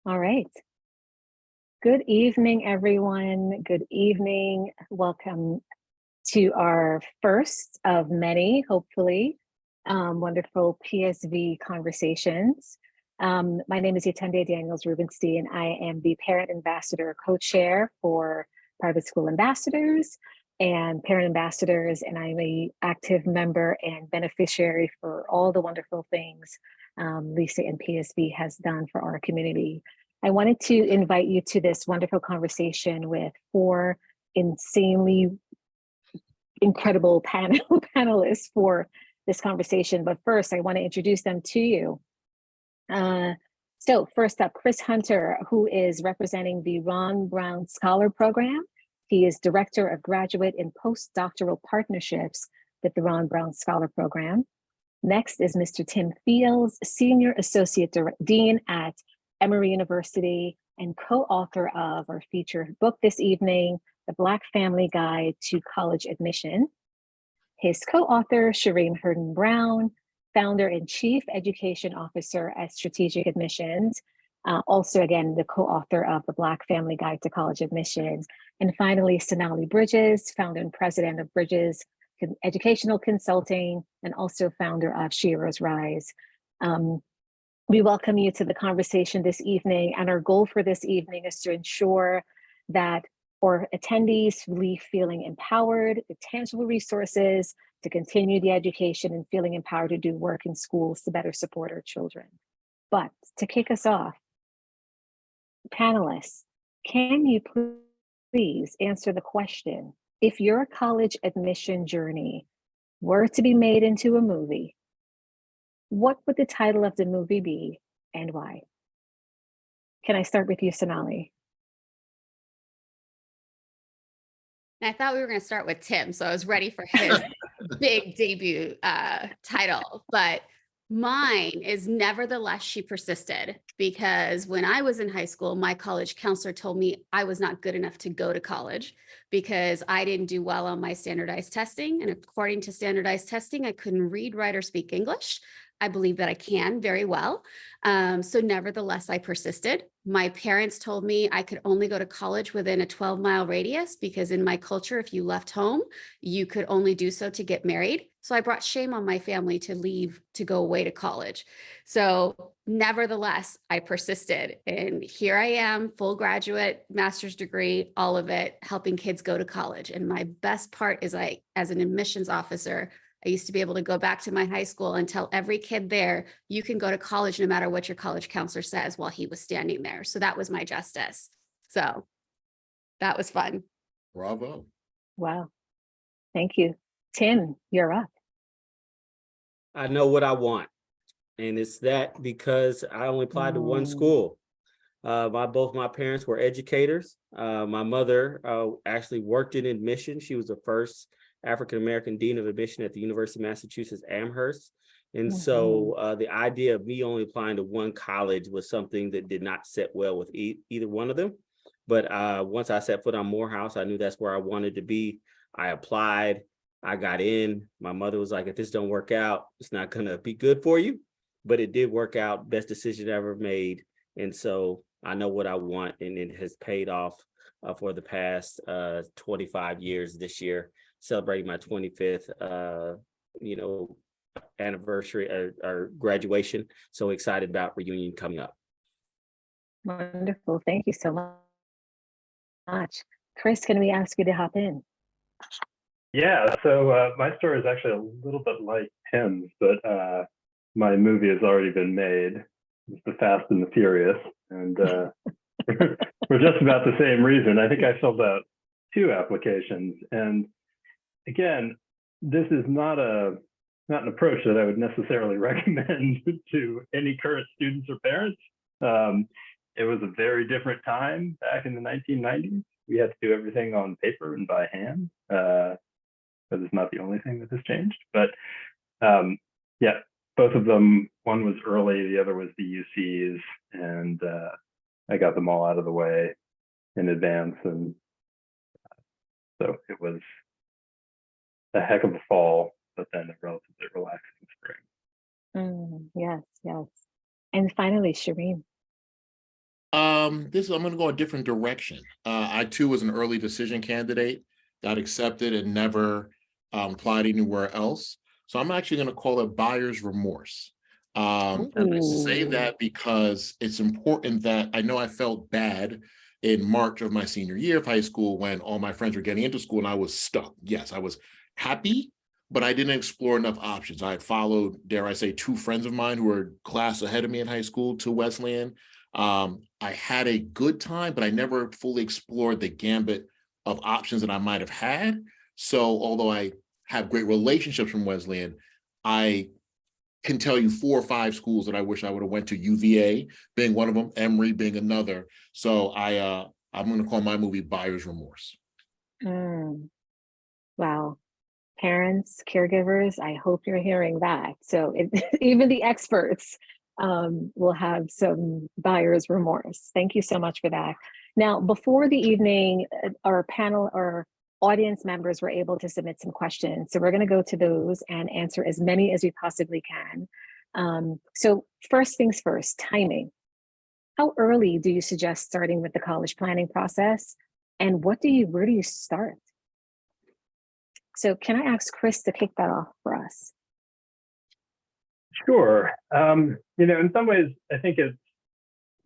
All right. Good evening, everyone. Good evening. Welcome to our first of many, hopefully, wonderful PSV conversations. My name is Yatende Daniels Rubenstein. I am the Parent Ambassador Co-Chair for Private School Ambassadors and Parent Ambassadors, and I'm an active member and beneficiary for all the wonderful things Lisa and PSV has done for our community. I wanted to invite you to this wonderful conversation with four insanely incredible panelists for this conversation. But first, I want to introduce them to you. So first up, Chris Hunter, who is representing the Ron Brown Scholar Program. He is Director of Graduate and Postdoctoral Partnerships with the Ron Brown Scholar Program. Next is Mr. Tim Fields, Senior Associate Dean at Emory University and co-author of our featured book this evening, The Black Family Guide to College Admission. His co-author, Shereem Herndon-Brown, founder and chief education officer at Strategic Admissions, also again, the co-author of The Black Family Guide to College Admissions. And finally, Sonali Bridges, founder and president of Bridges Educational Consulting, and also founder of Sheroe's Rise. We welcome you to the conversation this evening, and our goal for this evening is to ensure that our attendees leave feeling empowered, with tangible resources to continue the education and feeling empowered to do work in schools to better support our children. But to kick us off, panelists, can you please answer the question, if your college admission journey were to be made into a movie, what would the title of the movie be and why? Can I start with you, Sonali? I thought we were going to start with Tim, so I was ready for his big debut title. But mine is Nevertheless, She Persisted, because when I was in high school, my college counselor told me I was not good enough to go to college because I didn't do well on my standardized testing. And according to standardized testing, I couldn't read, write, or speak English. I believe that I can very well. So nevertheless, I persisted. My parents told me I could only go to college within a 12-mile radius because in my culture, if you left home, you could only do so to get married. So I brought shame on my family to leave to go away to college. So nevertheless, I persisted. And here I am, full graduate, master's degree, all of it, helping kids go to college. And my best part is as an admissions officer, I used to be able to go back to my high school and tell every kid there, you can go to college no matter what your college counselor says, while he was standing there. So that was my justice. So that was fun. Bravo. Wow. Thank you. Tim, you're up. I know what I want. And it's that because I only applied to one school. Both my parents were educators. My mother actually worked in admission. She was the first African-American dean of admission at the University of Massachusetts Amherst. And so the idea of me only applying to one college was something that did not sit well with either one of them. But once I set foot on Morehouse, I knew that's where I wanted to be. I applied, I got in. My mother was like, if this don't work out, it's not gonna be good for you. But it did work out, best decision I ever made. And so I know what I want, and it has paid off for the past 25 years this year, celebrating my 25th, anniversary or graduation. So excited about reunion coming up. Wonderful. Thank you so much. Chris, can we ask you to hop in? Yeah, so my story is actually a little bit like Tim's, but my movie has already been made. It's The Fast and the Furious, and for just about the same reason. I think I filled out 2 applications, and again, this is not an approach that I would necessarily recommend to any current students or parents. It was a very different time back in the 1990s. We had to do everything on paper and by hand. But it's not the only thing that has changed. But yeah, both of them, one was early, the other was the UCs, and I got them all out of the way in advance. And so it was a heck of a fall, but then a relatively relaxing spring. Yes, yes. And finally, Shereem. I'm going to go a different direction. I too was an early decision candidate, got accepted and never applied anywhere else. So I'm actually going to call it buyer's remorse. And I say that because it's important that I know I felt bad in March of my senior year of high school when all my friends were getting into school and I was stuck. Yes, I was happy, but I didn't explore enough options. I had followed, dare I say, 2 friends of mine who were class ahead of me in high school to Wesleyan. I had a good time, but I never fully explored the gambit of options that I might have had. So although I have great relationships from Wesleyan, I can tell you 4 or 5 schools that I wish I would have went to, UVA being one of them, Emory being another. So I'm going to call my movie Buyer's Remorse. Wow. Parents, caregivers, I hope you're hearing that. So even the experts will have some buyer's remorse. Thank you so much for that. Now, before the evening, our panel or audience members were able to submit some questions. So we're going to go to those and answer as many as we possibly can. So first things first, timing. How early do you suggest starting with the college planning process? And where do you start? So can I ask Chris to kick that off for us? Sure. In some ways, I think it's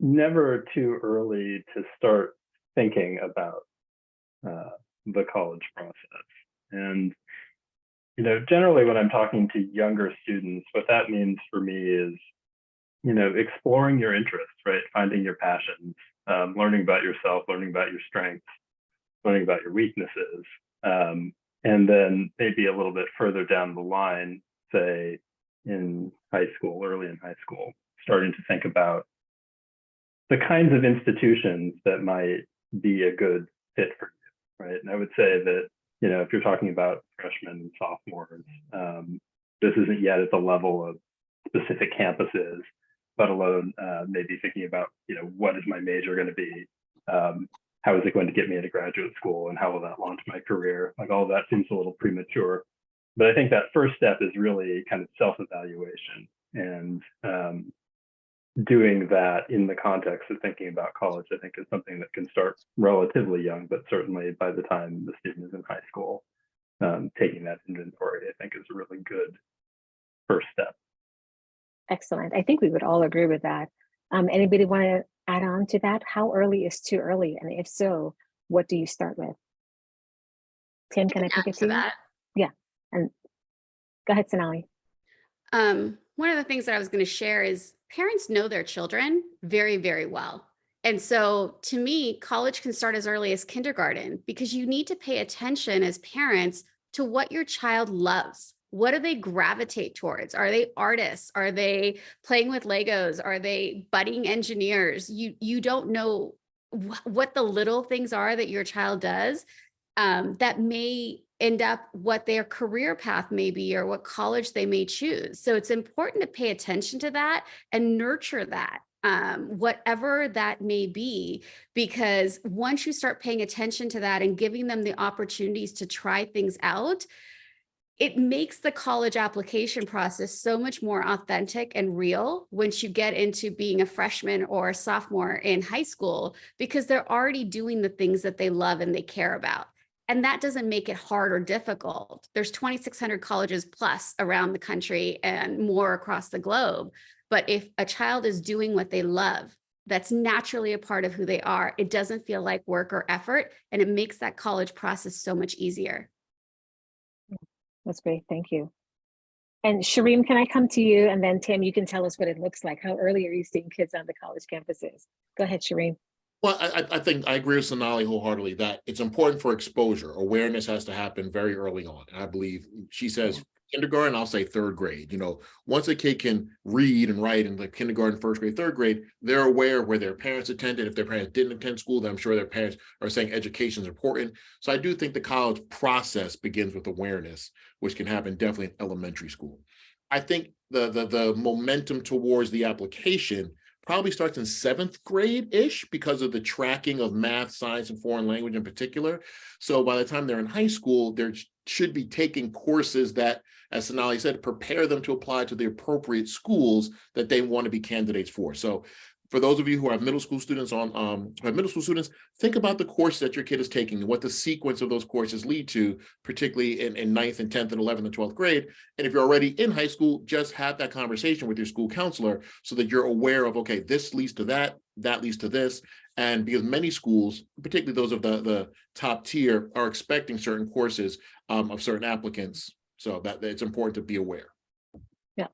never too early to start thinking about the college process. And, generally when I'm talking to younger students, what that means for me is, exploring your interests, right? Finding your passions, learning about yourself, learning about your strengths, learning about your weaknesses. And then maybe a little bit further down the line, say in high school, early in high school, starting to think about the kinds of institutions that might be a good fit for you, right? And I would say that, if you're talking about freshmen and sophomores, this isn't yet at the level of specific campuses, let alone maybe thinking about, what is my major going to be? How is it going to get me into graduate school, and how will that launch my career? Like, all of that seems a little premature. But I think that first step is really kind of self-evaluation and doing that in the context of thinking about college. I think is something that can start relatively young, but certainly by the time the student is in high school, taking that inventory, I think is a really good first step. Excellent. I think we would all agree with that. Anybody want to add on to that? How early is too early? And if so, what do you start with? Tim, can I take it to you? That. Yeah. And go ahead, Sonali. One of the things that I was going to share is parents know their children very, very well. And so to me, college can start as early as kindergarten, because you need to pay attention as parents to what your child loves. What do they gravitate towards? Are they artists? Are they playing with Legos? Are they budding engineers? You don't know what the little things are that your child does that may end up what their career path may be or what college they may choose. So it's important to pay attention to that and nurture that, whatever that may be, because once you start paying attention to that and giving them the opportunities to try things out, it makes the college application process so much more authentic and real once you get into being a freshman or a sophomore in high school, because they're already doing the things that they love and they care about. And that doesn't make it hard or difficult. There's 2,600 colleges plus around the country and more across the globe. But if a child is doing what they love, that's naturally a part of who they are, it doesn't feel like work or effort, and it makes that college process so much easier. That's great. Thank you. And Shereem, can I come to you? And then Tim, you can tell us what it looks like. How early are you seeing kids on the college campuses? Go ahead, Shereem. Well, I think I agree with Sonali wholeheartedly that it's important for exposure. Awareness has to happen very early on. And I believe she says kindergarten, I'll say 3rd grade. Once a kid can read and write in the kindergarten, 1st grade, 3rd grade, they're aware where their parents attended. If their parents didn't attend school, then I'm sure their parents are saying education is important. So I do think the college process begins with awareness, which can happen definitely in elementary school. I think the momentum towards the application probably starts in 7th grade-ish because of the tracking of math, science, and foreign language in particular. So by the time they're in high school, they should be taking courses that, as Sonali said, prepare them to apply to the appropriate schools that they want to be candidates for. So For those of you who have middle school students think about the course that your kid is taking and what the sequence of those courses lead to, particularly in 9th and 10th and 11th and 12th grade. And if you're already in high school, just have that conversation with your school counselor so that you're aware of, okay, this leads to that, that leads to this. And because many schools, particularly those of the top tier, are expecting certain courses of certain applicants. So that it's important to be aware. Yeah,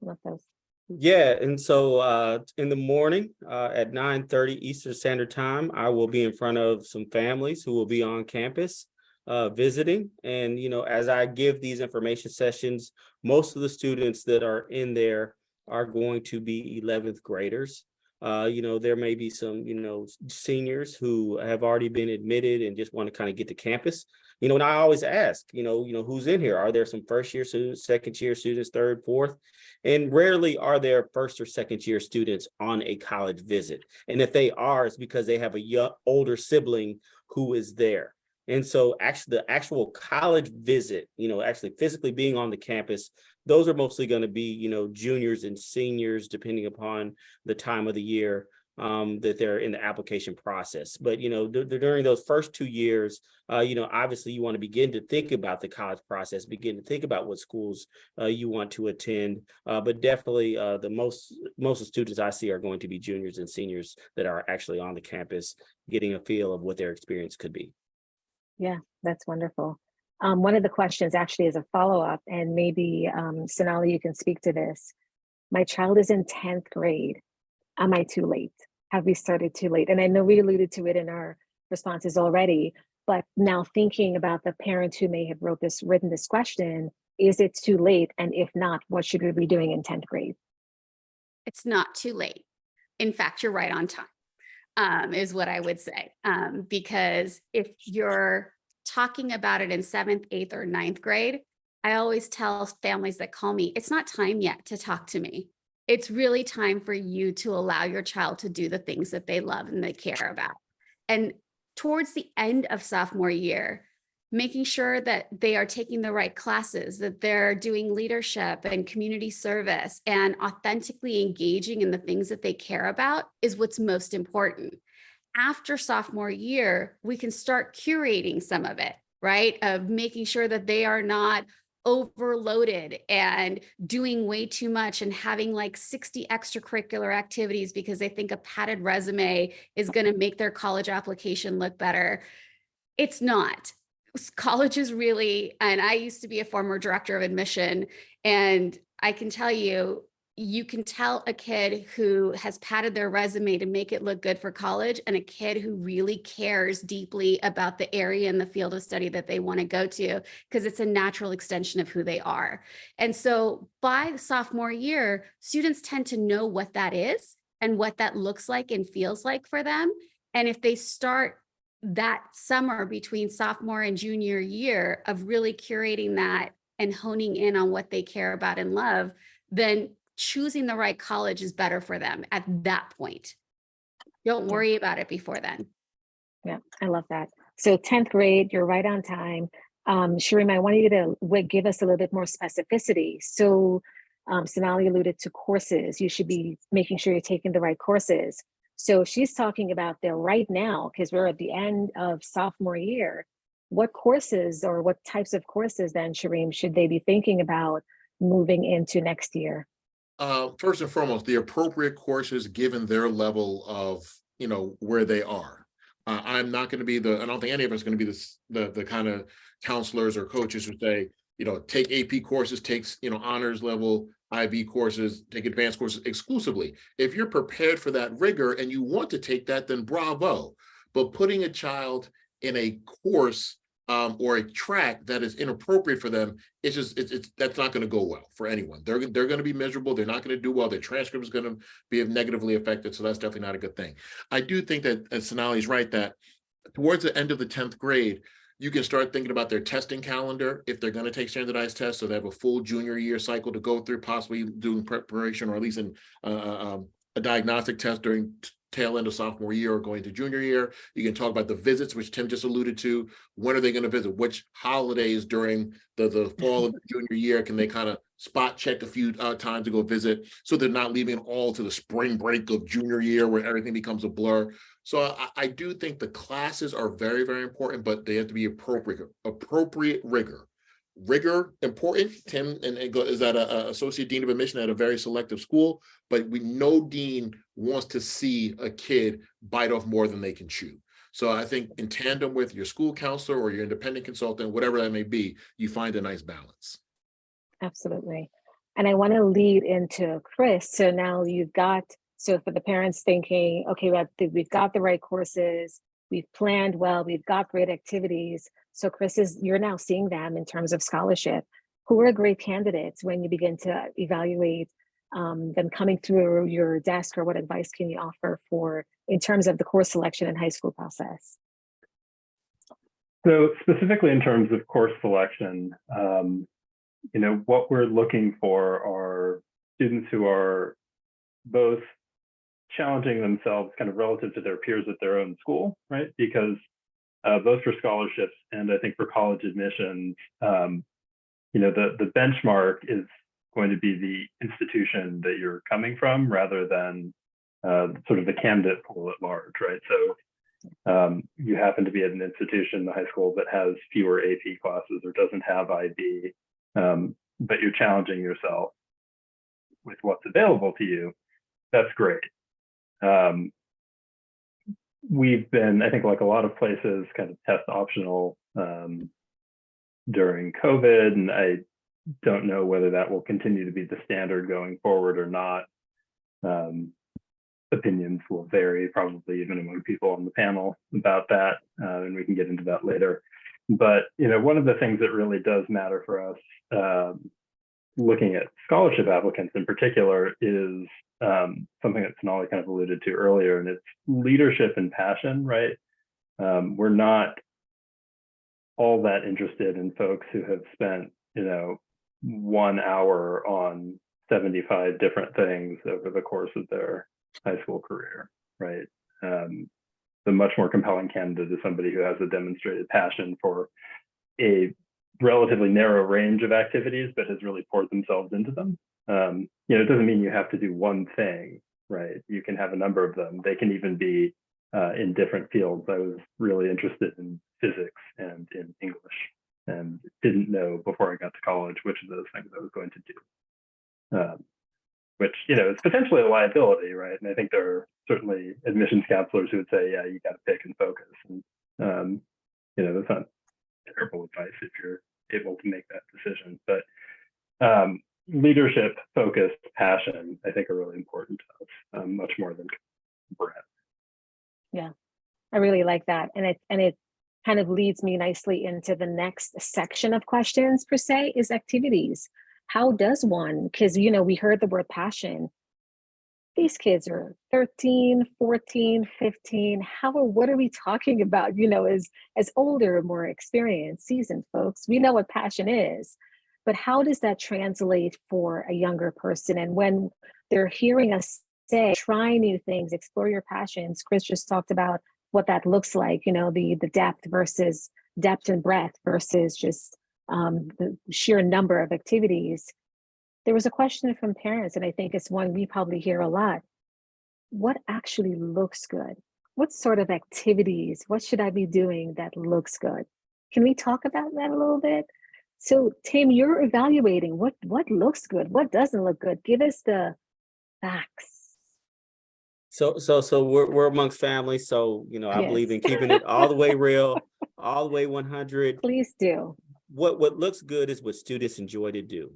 love those. Yeah, and so in the morning at 9:30 Eastern Standard Time, I will be in front of some families who will be on campus visiting. And, you know, as I give these information sessions, most of the students that are in there are going to be 11th graders. You know, there may be some, you know, seniors who have already been admitted and just want to kind of get to campus. You know, and I always ask, you know, who's in here? Are there some first year students, second year students, third, fourth? And rarely are there first or second year students on a college visit. And if they are, it's because they have a older sibling who is there. And so actually the actual college visit, you know, actually physically being on the campus, those are mostly going to be, you know, juniors and seniors, depending upon the time of the year that they're in the application process. But, you know, during those first 2 years, you know, obviously you want to begin to think about the college process, begin to think about what schools you want to attend. But definitely the most of the students I see are going to be juniors and seniors that are actually on the campus, getting a feel of what their experience could be. Yeah, that's wonderful. One of the questions actually is a follow-up, and maybe Sonali, you can speak to this. My child is in 10th grade. Am I too late? Have we started too late? And I know we alluded to it in our responses already, but now thinking about the parents who may have written this question, is it too late? And if not, what should we be doing in 10th grade? It's not too late. In fact, you're right on time, is what I would say. Because if you're talking about it in 7th, 8th, or 9th grade, I always tell families that call me, it's not time yet to talk to me. It's really time for you to allow your child to do the things that they love and they care about. And towards the end of sophomore year, making sure that they are taking the right classes, that they're doing leadership and community service and authentically engaging in the things that they care about is what's most important. After sophomore year, we can start curating some of it, right? Of making sure that they are not overloaded and doing way too much and having like 60 extracurricular activities because they think a padded resume is going to make their college application look better. It's not. College is really, and I used to be a former director of admission, and I can tell you, you can tell a kid who has padded their resume to make it look good for college and a kid who really cares deeply about the area and the field of study that they want to go to, because it's a natural extension of who they are. And so by the sophomore year, students tend to know what that is and what that looks like and feels like for them. And if they start that summer between sophomore and junior year of really curating that and honing in on what they care about and love, then choosing the right college is better for them at that point. Don't worry about it before then. Yeah, I love that. So 10th grade, you're right on time. Shereem, I want you to give us a little bit more specificity. So Sonali alluded to courses. You should be making sure you're taking the right courses. So she's talking about the right now, because we're at the end of sophomore year. What courses or what types of courses then, Shereem, should they be thinking about moving into next year? First and foremost, the appropriate courses given their level of, you know, where they are. I'm not going to be I don't think any of us are going to be the kind of counselors or coaches who say, you know, take AP courses, takes, you know, honors level IB courses, take advanced courses exclusively. If you're prepared for that rigor and you want to take that, then bravo. But putting a child in a course or a track that is inappropriate for them, it's that's not going to go well for anyone. They're going to be miserable. They're not going to do well. Their transcript is going to be negatively affected. So that's definitely not a good thing. I do think that Sonali is right that towards the end of the 10th grade, you can start thinking about their testing calendar if they're going to take standardized tests. So they have a full junior year cycle to go through, possibly doing preparation or at least a diagnostic test during tail end of sophomore year or going to junior year. You can talk about the visits, which Tim just alluded to. When are they going to visit? Which holidays during the fall of the junior year can they kind of spot check a few times to go visit, so they're not leaving all to the spring break of junior year where everything becomes a blur. So I do think the classes are very, very important, but they have to be appropriate rigor. Rigor important. Tim is at a associate dean of admission at a very selective school, but no dean wants to see a kid bite off more than they can chew. So I think in tandem with your school counselor or your independent consultant, whatever that may be, you find a nice balance. Absolutely. And I want to lead into Chris. So now so for the parents thinking, okay, we've got the right courses, we've planned well, we've got great activities. So Chris, you're now seeing them in terms of scholarship. Who are great candidates when you begin to evaluate them coming through your desk, or what advice can you offer in terms of the course selection and high school process? So specifically in terms of course selection, what we're looking for are students who are both challenging themselves kind of relative to their peers at their own school, right? Because both for scholarships and I think for college admissions, the benchmark is going to be the institution that you're coming from rather than sort of the candidate pool at large, right? So you happen to be at an institution, the high school, that has fewer AP classes or doesn't have IB, but you're challenging yourself with what's available to you. That's great. We've been, I think, like a lot of places, kind of test optional during COVID, and I don't know whether that will continue to be the standard going forward or not. Opinions will vary, probably even among people on the panel about that, and we can get into that later. But one of the things that really does matter for us, looking at scholarship applicants in particular, is something that Sonali kind of alluded to earlier, and it's leadership and passion, right? We're not all that interested in folks who have spent 1 hour on 75 different things over the course of their high school career, right? The much more compelling candidate is somebody who has a demonstrated passion for a relatively narrow range of activities, but has really poured themselves into them. It doesn't mean you have to do one thing, right? You can have a number of them. They can even be in different fields. I was really interested in physics and in English, and didn't know before I got to college which of those things I was going to do. Which, is potentially a liability, right? And I think there are certainly admissions counselors who would say, yeah, you got to pick and focus. And, that's not terrible advice if you're able to make that decision. But leadership, focus, passion, I think are really important to us, much more than breadth. Yeah, I really like that. And it kind of leads me nicely into the next section of questions, per se, is activities. How does one, because, we heard the word passion. These kids are 13, 14, 15. What are we talking about? As older, more experienced, seasoned folks, we know what passion is, but how does that translate for a younger person? And when they're hearing us say, try new things, explore your passions, Chris just talked about what that looks like, the depth and breadth versus just the sheer number of activities. There was a question from parents, and I think it's one we probably hear a lot. What actually looks good? What sort of activities? What should I be doing that looks good? Can we talk about that a little bit? So Tim, you're evaluating what looks good, what doesn't look good. Give us the facts. So we're amongst family. So, I Yes. believe in keeping it all the way real, all the way 100. Please do. What looks good is what students enjoy to do,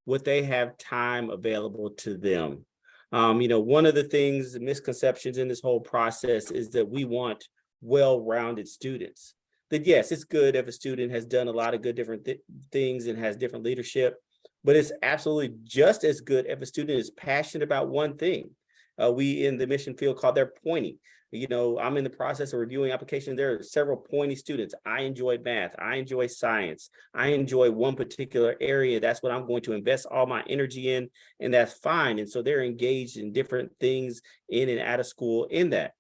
what they have time available to them. One of the things, the misconceptions in this whole process is that we want well-rounded students. That yes, it's good if a student has done a lot of good different things and has different leadership, but it's absolutely just as good if a student is passionate about one thing. We in the mission field call that pointing. I'm in the process of reviewing applications. There are several pointy students. I enjoy math. I enjoy science. I enjoy one particular area. That's what I'm going to invest all my energy in, and that's fine. And so they're engaged in different things in and out of school in that.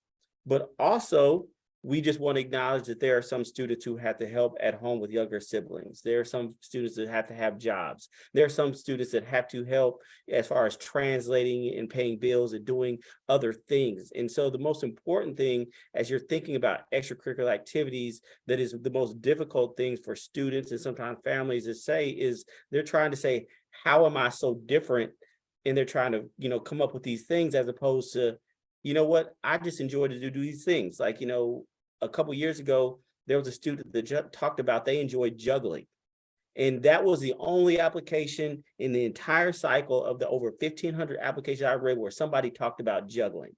But also, we just want to acknowledge that there are some students who have to help at home with younger siblings. There are some students that have to have jobs. There are some students that have to help as far as translating and paying bills and doing other things. And so the most important thing, as you're thinking about extracurricular activities, that is the most difficult things for students and sometimes families to say is they're trying to say, how am I so different? And they're trying to, come up with these things as opposed to, you know what, I just enjoy to do these things. Like, a couple years ago, there was a student that talked about they enjoyed juggling. And that was the only application in the entire cycle of the over 1,500 applications I read where somebody talked about juggling.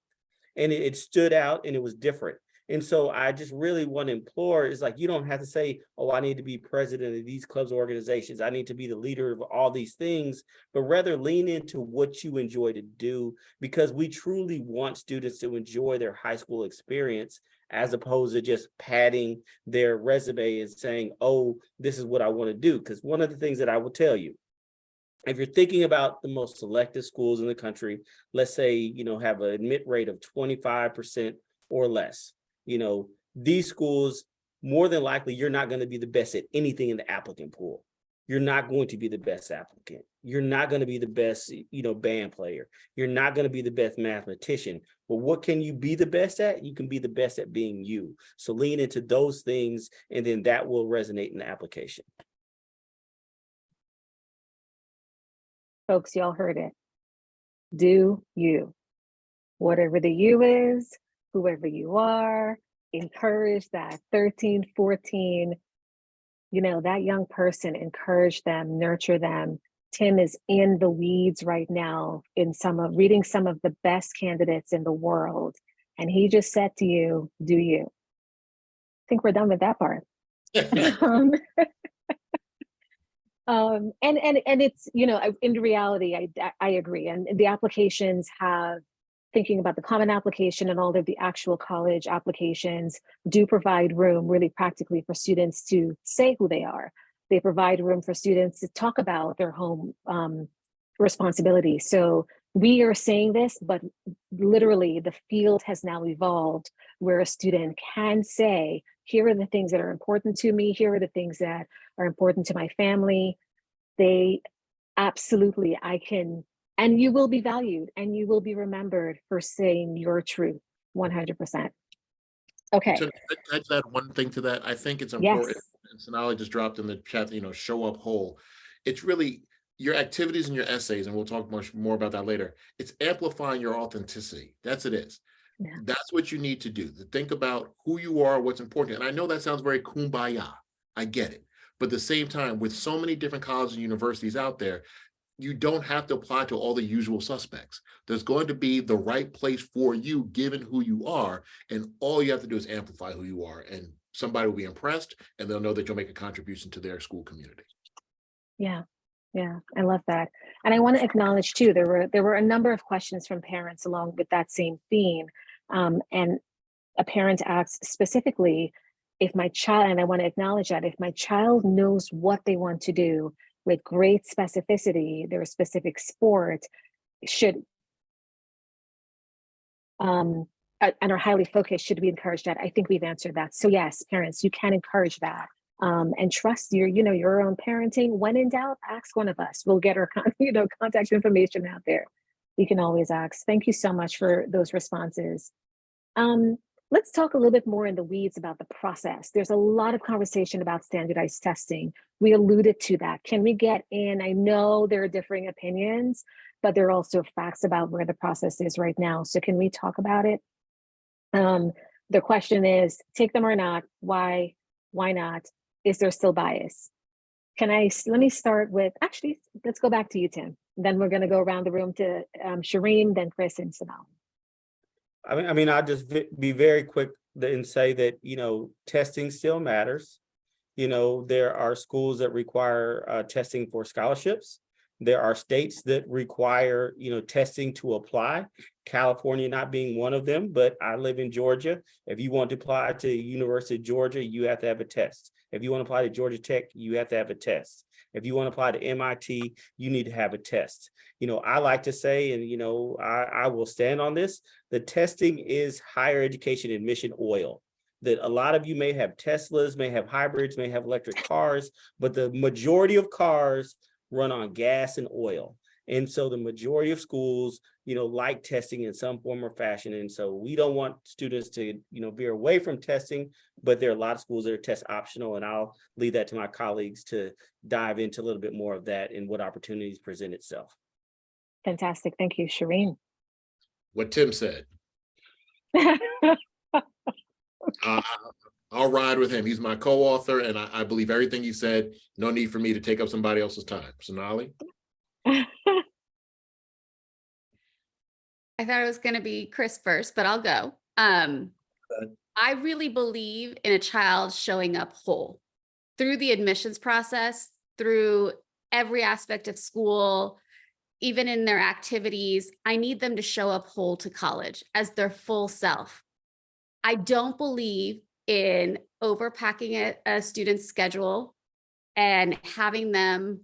And it stood out and it was different. And so I just really want to implore is like, you don't have to say, oh, I need to be president of these clubs or organizations. I need to be the leader of all these things, but rather lean into what you enjoy to do, because we truly want students to enjoy their high school experience as opposed to just padding their resume and saying, oh, this is what I want to do. Because one of the things that I will tell you, if you're thinking about the most selective schools in the country, let's say, have an admit rate of 25% or less, these schools, more than likely, you're not going to be the best at anything in the applicant pool. You're not going to be the best applicant. You're not going to be the best, band player. You're not going to be the best mathematician. But what can you be the best at? You can be the best at being you. So lean into those things, and then that will resonate in the application. Folks, y'all heard it. Do you. Whatever the you is, whoever you are, encourage that 13, 14, that young person, encourage them, nurture them. Tim is in the weeds right now in reading some of the best candidates in the world. And he just said to you, do you. I think we're done with that part. And it's, in reality, I agree. And the applications have, thinking about the common application and all of the actual college applications do provide room really practically for students to say who they are. They provide room for students to talk about their home responsibilities. So we are saying this, but literally the field has now evolved where a student can say, here are the things that are important to me. Here are the things that are important to my family. They absolutely, and you will be valued and you will be remembered for saying your truth 100%. Okay. So can I just add one thing to that? I think it's important. Yes. And Sonali just dropped in the chat, show up whole. It's really your activities and your essays, and we'll talk much more about that later. It's amplifying your authenticity. That's it is. Yeah. That's what you need to do. To think about who you are, what's important. And I know that sounds very kumbaya. I get it. But at the same time, with so many different colleges and universities out there, you don't have to apply to all the usual suspects. There's going to be the right place for you, given who you are. And all you have to do is amplify who you are. And somebody will be impressed, and they'll know that you'll make a contribution to their school community. Yeah, I love that. And I want to acknowledge too, there were a number of questions from parents along with that same theme. And a parent asked specifically, if my child, and I want to acknowledge that, if my child knows what they want to do with great specificity, their specific sport, and are highly focused, should we encourage that? I think we've answered that. So yes, parents, you can encourage that. And trust your own parenting. When in doubt, ask one of us. We'll get our contact information out there. You can always ask. Thank you so much for those responses. Let's talk a little bit more in the weeds about the process. There's a lot of conversation about standardized testing. We alluded to that. Can we get in? I know there are differing opinions, but there are also facts about where the process is right now. So can we talk about it? The question is, take them or not? Why not? Is there still bias? Let me start with, actually, let's go back to you, Tim. Then we're going to go around the room to Shereem, then Chris and Sonali. I mean, I'll just be very quick and say that, testing still matters. There are schools that require testing for scholarships. There are states that require, testing to apply. California not being one of them, but I live in Georgia. If you want to apply to University of Georgia, you have to have a test. If you want to apply to Georgia Tech, you have to have a test. If you want to apply to MIT, you need to have a test. I like to say, and, I will stand on this, the testing is higher education admission oil. that a lot of you may have Teslas, may have hybrids, may have electric cars, but the majority of cars run on gas and oil. And so the majority of schools, like testing in some form or fashion. And so we don't want students to, veer away from testing, but there are a lot of schools that are test optional. And I'll leave that to my colleagues to dive into a little bit more of that and what opportunities present itself. Fantastic. Thank you, Shereem. What Tim said. I'll ride with him. He's my co-author, and I believe everything he said. No need for me to take up somebody else's time. Sonali? I thought it was going to be Chris first, but I'll go. I really believe in a child showing up whole through the admissions process, through every aspect of school, even in their activities. I need them to show up whole to college as their full self. I don't believe in overpacking a student's schedule and having them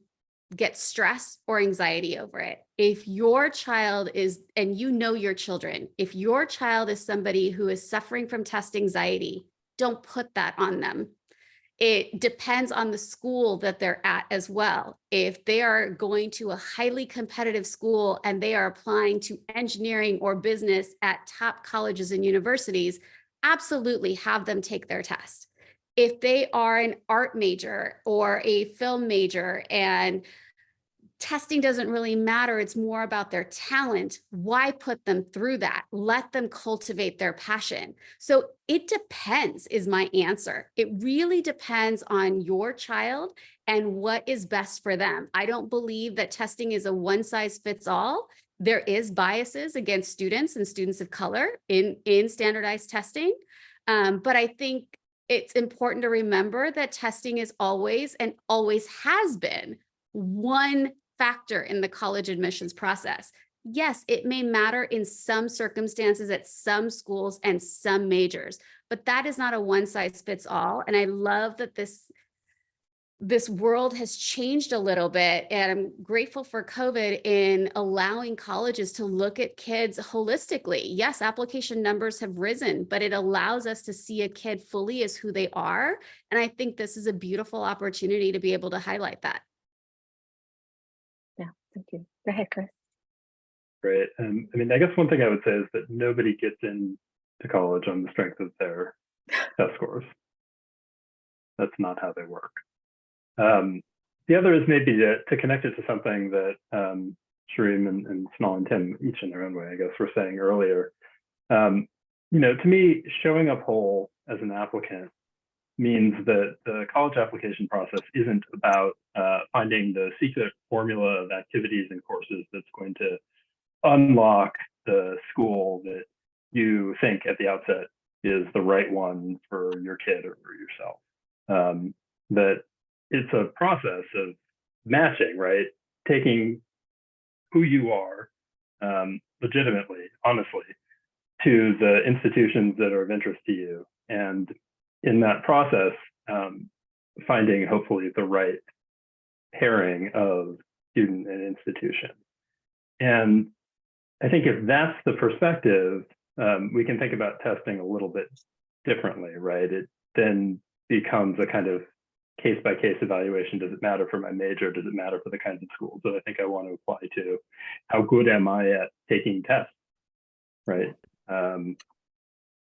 get stress or anxiety over it. If your child is, and your children, if your child is somebody who is suffering from test anxiety, don't put that on them. It depends on the school that they're at as well. If they are going to a highly competitive school and they are applying to engineering or business at top colleges and universities, absolutely have them take their test. If they are an art major or a film major and testing doesn't really matter, it's more about their talent, why put them through that? Let them cultivate their passion. So it depends is my answer. It really depends on your child and what is best for them. I don't believe that testing is a one size fits all. There is biases against students and students of color in standardized testing. But I think it's important to remember that testing is always and always has been one factor in the college admissions process. Yes, it may matter in some circumstances at some schools and some majors, but that is not a one size fits all. And I love that this world has changed a little bit, and I'm grateful for COVID in allowing colleges to look at kids holistically. Yes, application numbers have risen, but it allows us to see a kid fully as who they are. And I think this is a beautiful opportunity to be able to highlight that. Yeah, thank you. Go ahead, Chris. Great. I guess one thing I would say is that nobody gets into college on the strength of their test scores. That's not how they work. The other is maybe to connect it to something that Shereem and Sonali and Tim, each in their own way, I guess, were saying earlier. To me, showing up whole as an applicant means that the college application process isn't about finding the secret formula of activities and courses that's going to unlock the school that you think at the outset is the right one for your kid or for yourself. That it's a process of matching, right? Taking who you are legitimately, honestly, to the institutions that are of interest to you. And in that process, finding hopefully the right pairing of student and institution. And I think if that's the perspective, we can think about testing a little bit differently, right? It then becomes a kind of case-by-case evaluation. Does it matter for my major? Does it matter for the kinds of schools that I think I want to apply to? How good am I at taking tests, right?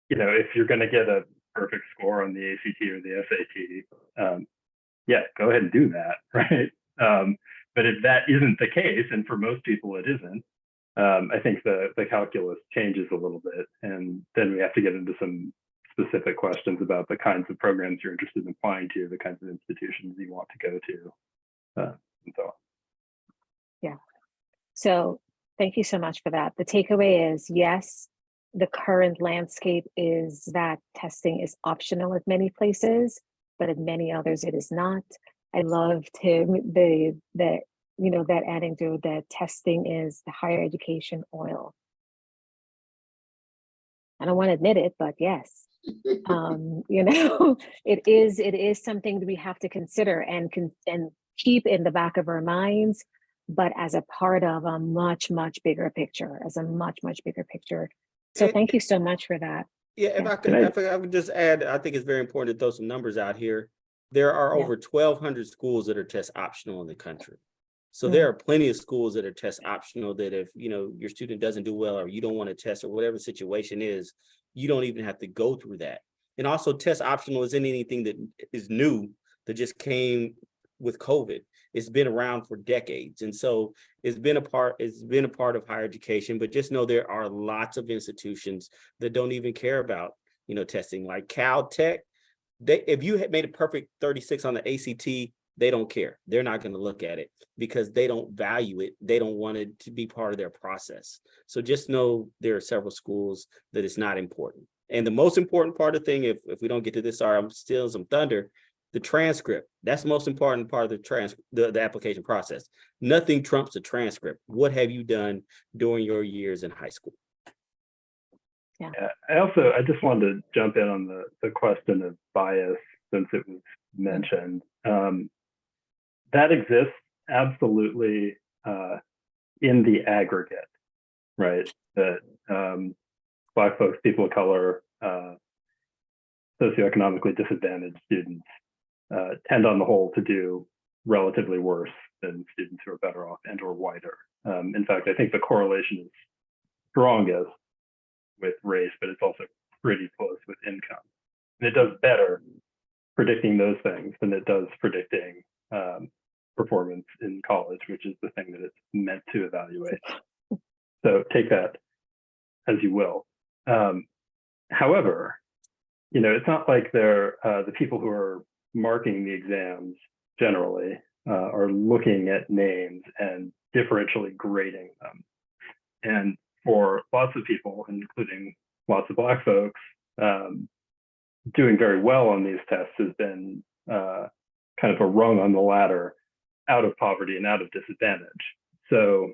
If you're going to get a perfect score on the ACT or the SAT, yeah, go ahead and do that, right? But if that isn't the case, and for most people it isn't, I think the calculus changes a little bit, and then we have to get into some specific questions about the kinds of programs you're interested in applying to, the kinds of institutions you want to go to, and so on. Yeah. So thank you so much for that. The takeaway is, yes, the current landscape is that testing is optional at many places, but at many others it is not. I love that anecdote that testing is the higher education oil. I don't want to admit it, but yes. It is something that we have to consider and keep in the back of our minds, but as a part of a much bigger picture, So thank you so much for that. Yeah, if Yeah. I could just add, I think it's very important to throw some numbers out here. There are Yeah. over 1,200 schools that are test optional in the country. So Mm. there are plenty of schools that are test optional that if, you know, your student doesn't do well or you don't want to test or whatever the situation is, you don't even have to go through that. And also test optional isn't anything that is new that just came with COVID. It's been around for decades. And so it's been a part of higher education, but just know there are lots of institutions that don't even care about, you know, testing, like Caltech. If you had made a perfect 36 on the ACT, they don't care. They're not going to look at it because they don't value it. They don't want it to be part of their process. So just know there are several schools that it's not important. And the most important part of the thing, if we don't get to this, sorry, I'm stealing some thunder, the transcript. That's the most important part of the application process. Nothing trumps the transcript. What have you done during your years in high school? Yeah. I just wanted to jump in on the question of bias, since it was mentioned. That exists absolutely in the aggregate, right? That Black folks, people of color, socioeconomically disadvantaged students tend on the whole to do relatively worse than students who are better off and or whiter. In fact, I think the correlation is strongest with race, but it's also pretty close with income. And it does better predicting those things than it does predicting performance in college, which is the thing that it's meant to evaluate. So take that as you will. However, you know, it's not like they're the people who are marking the exams generally are looking at names and differentially grading them. And for lots of people, including lots of Black folks, doing very well on these tests has been kind of a rung on the ladder out of poverty and out of disadvantage. So,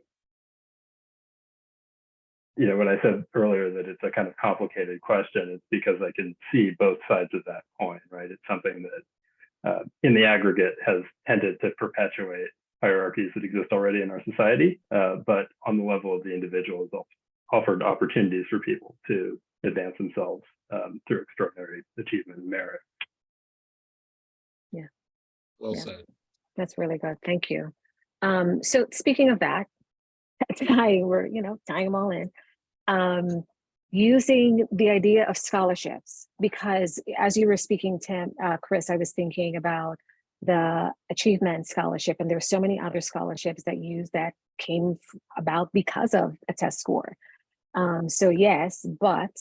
you know, when I said earlier that it's a kind of complicated question, it's because I can see both sides of that coin, right? It's something that in the aggregate has tended to perpetuate hierarchies that exist already in our society, but on the level of the individual has offered opportunities for people to advance themselves through extraordinary achievement and merit. Yeah. Well Yeah. said. That's really good. Thank you. So speaking of that, we're, you know, tying them all in, using the idea of scholarships, because as you were speaking, Chris, I was thinking about the achievement scholarship, and there's so many other scholarships that came about because of a test score. So yes, but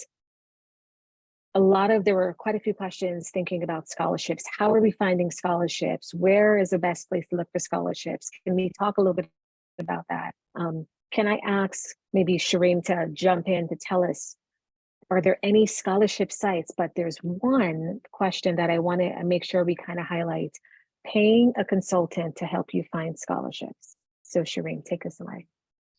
there were quite a few questions thinking about scholarships. How are we finding scholarships? Where is the best place to look for scholarships? Can we talk a little bit about that? Can I ask maybe Shereem to jump in to tell us, are there any scholarship sites? But there's one question that I want to make sure we kind of highlight: paying a consultant to help you find scholarships. So Shereem, take us away.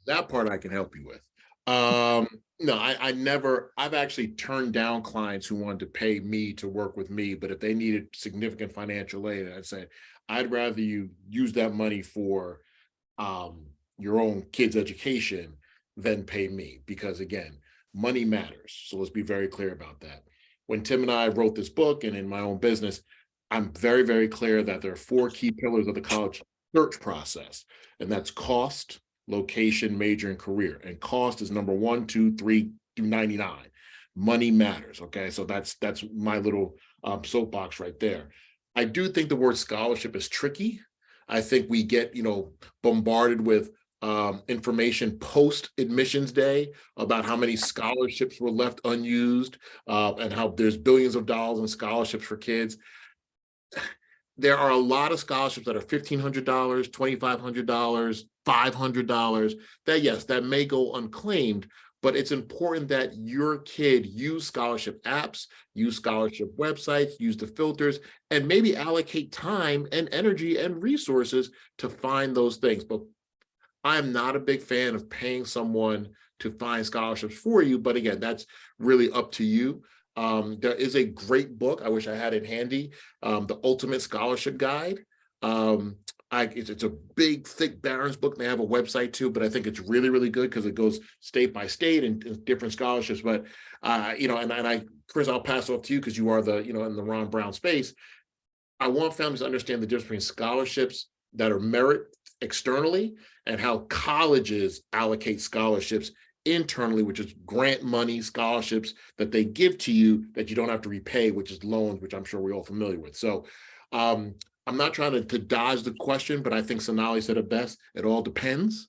That part I can help you with. No, I've actually turned down clients who wanted to pay me to work with me, but if they needed significant financial aid, I'd say, I'd rather you use that money for your own kids' education than pay me, because again, money matters. So let's be very clear about that. When Tim and I wrote this book and in my own business, I'm very, very clear that there are 4 key pillars of the college search process, and that's cost, location, major, and career. And cost is number 1, 2, 3 through 99. Money matters. Okay, so that's my little soapbox right there. I do think the word scholarship is tricky. I think we get, you know, bombarded with information post admissions day about how many scholarships were left unused and how there's billions of dollars in scholarships for kids. There are a lot of scholarships that are $1,500, $2,500, $500 that, yes, that may go unclaimed, but it's important that your kid use scholarship apps, use scholarship websites, use the filters, and maybe allocate time and energy and resources to find those things. But I'm not a big fan of paying someone to find scholarships for you. But again, that's really up to you. There is a great book, I wish I had it handy, The Ultimate Scholarship Guide. It's a big, thick Barron's book. They have a website too, but I think it's really, really good because it goes state by state and different scholarships. But, you know, and I Chris, I'll pass off to you because you are the, in the Ron Brown space. I want families to understand the difference between scholarships that are merit externally and how colleges allocate scholarships internally, which is grant money scholarships that they give to you that you don't have to repay, which is loans, which I'm sure we're all familiar with. So I'm not trying to dodge the question, but I think Sonali said it best. It all depends.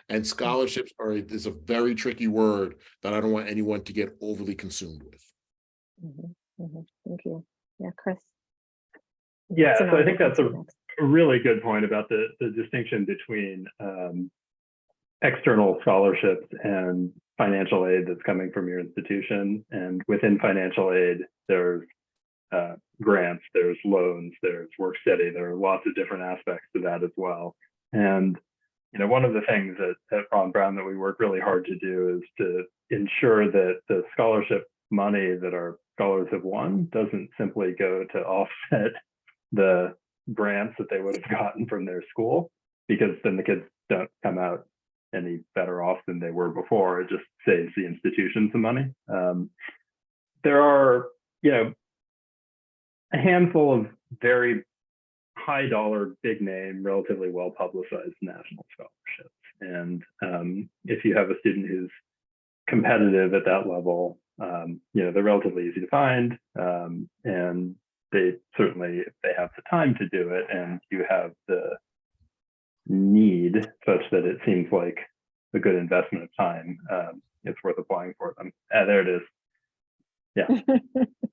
And scholarships is a very tricky word that I don't want anyone to get overly consumed with. Thank you. Yeah, Chris. Yeah, so I think that's a next. really good point about the distinction between external scholarships and financial aid that's coming from your institution. And within financial aid, there's grants, there's loans, there's work study, there are lots of different aspects to that as well. And one of the things at Ron Brown that we work really hard to do is to ensure that the scholarship money that our scholars have won doesn't simply go to offset the grants that they would have gotten from their school, because then the kids don't come out any better off than they were before. It just saves the institution some money. There are, a handful of very high dollar, big name, relatively well publicized national scholarships. And if you have a student who's competitive at that level, they're relatively easy to find. And they certainly, if they have the time to do it and you have the need such that it seems like a good investment of time, it's worth applying for them. There it is. Yeah.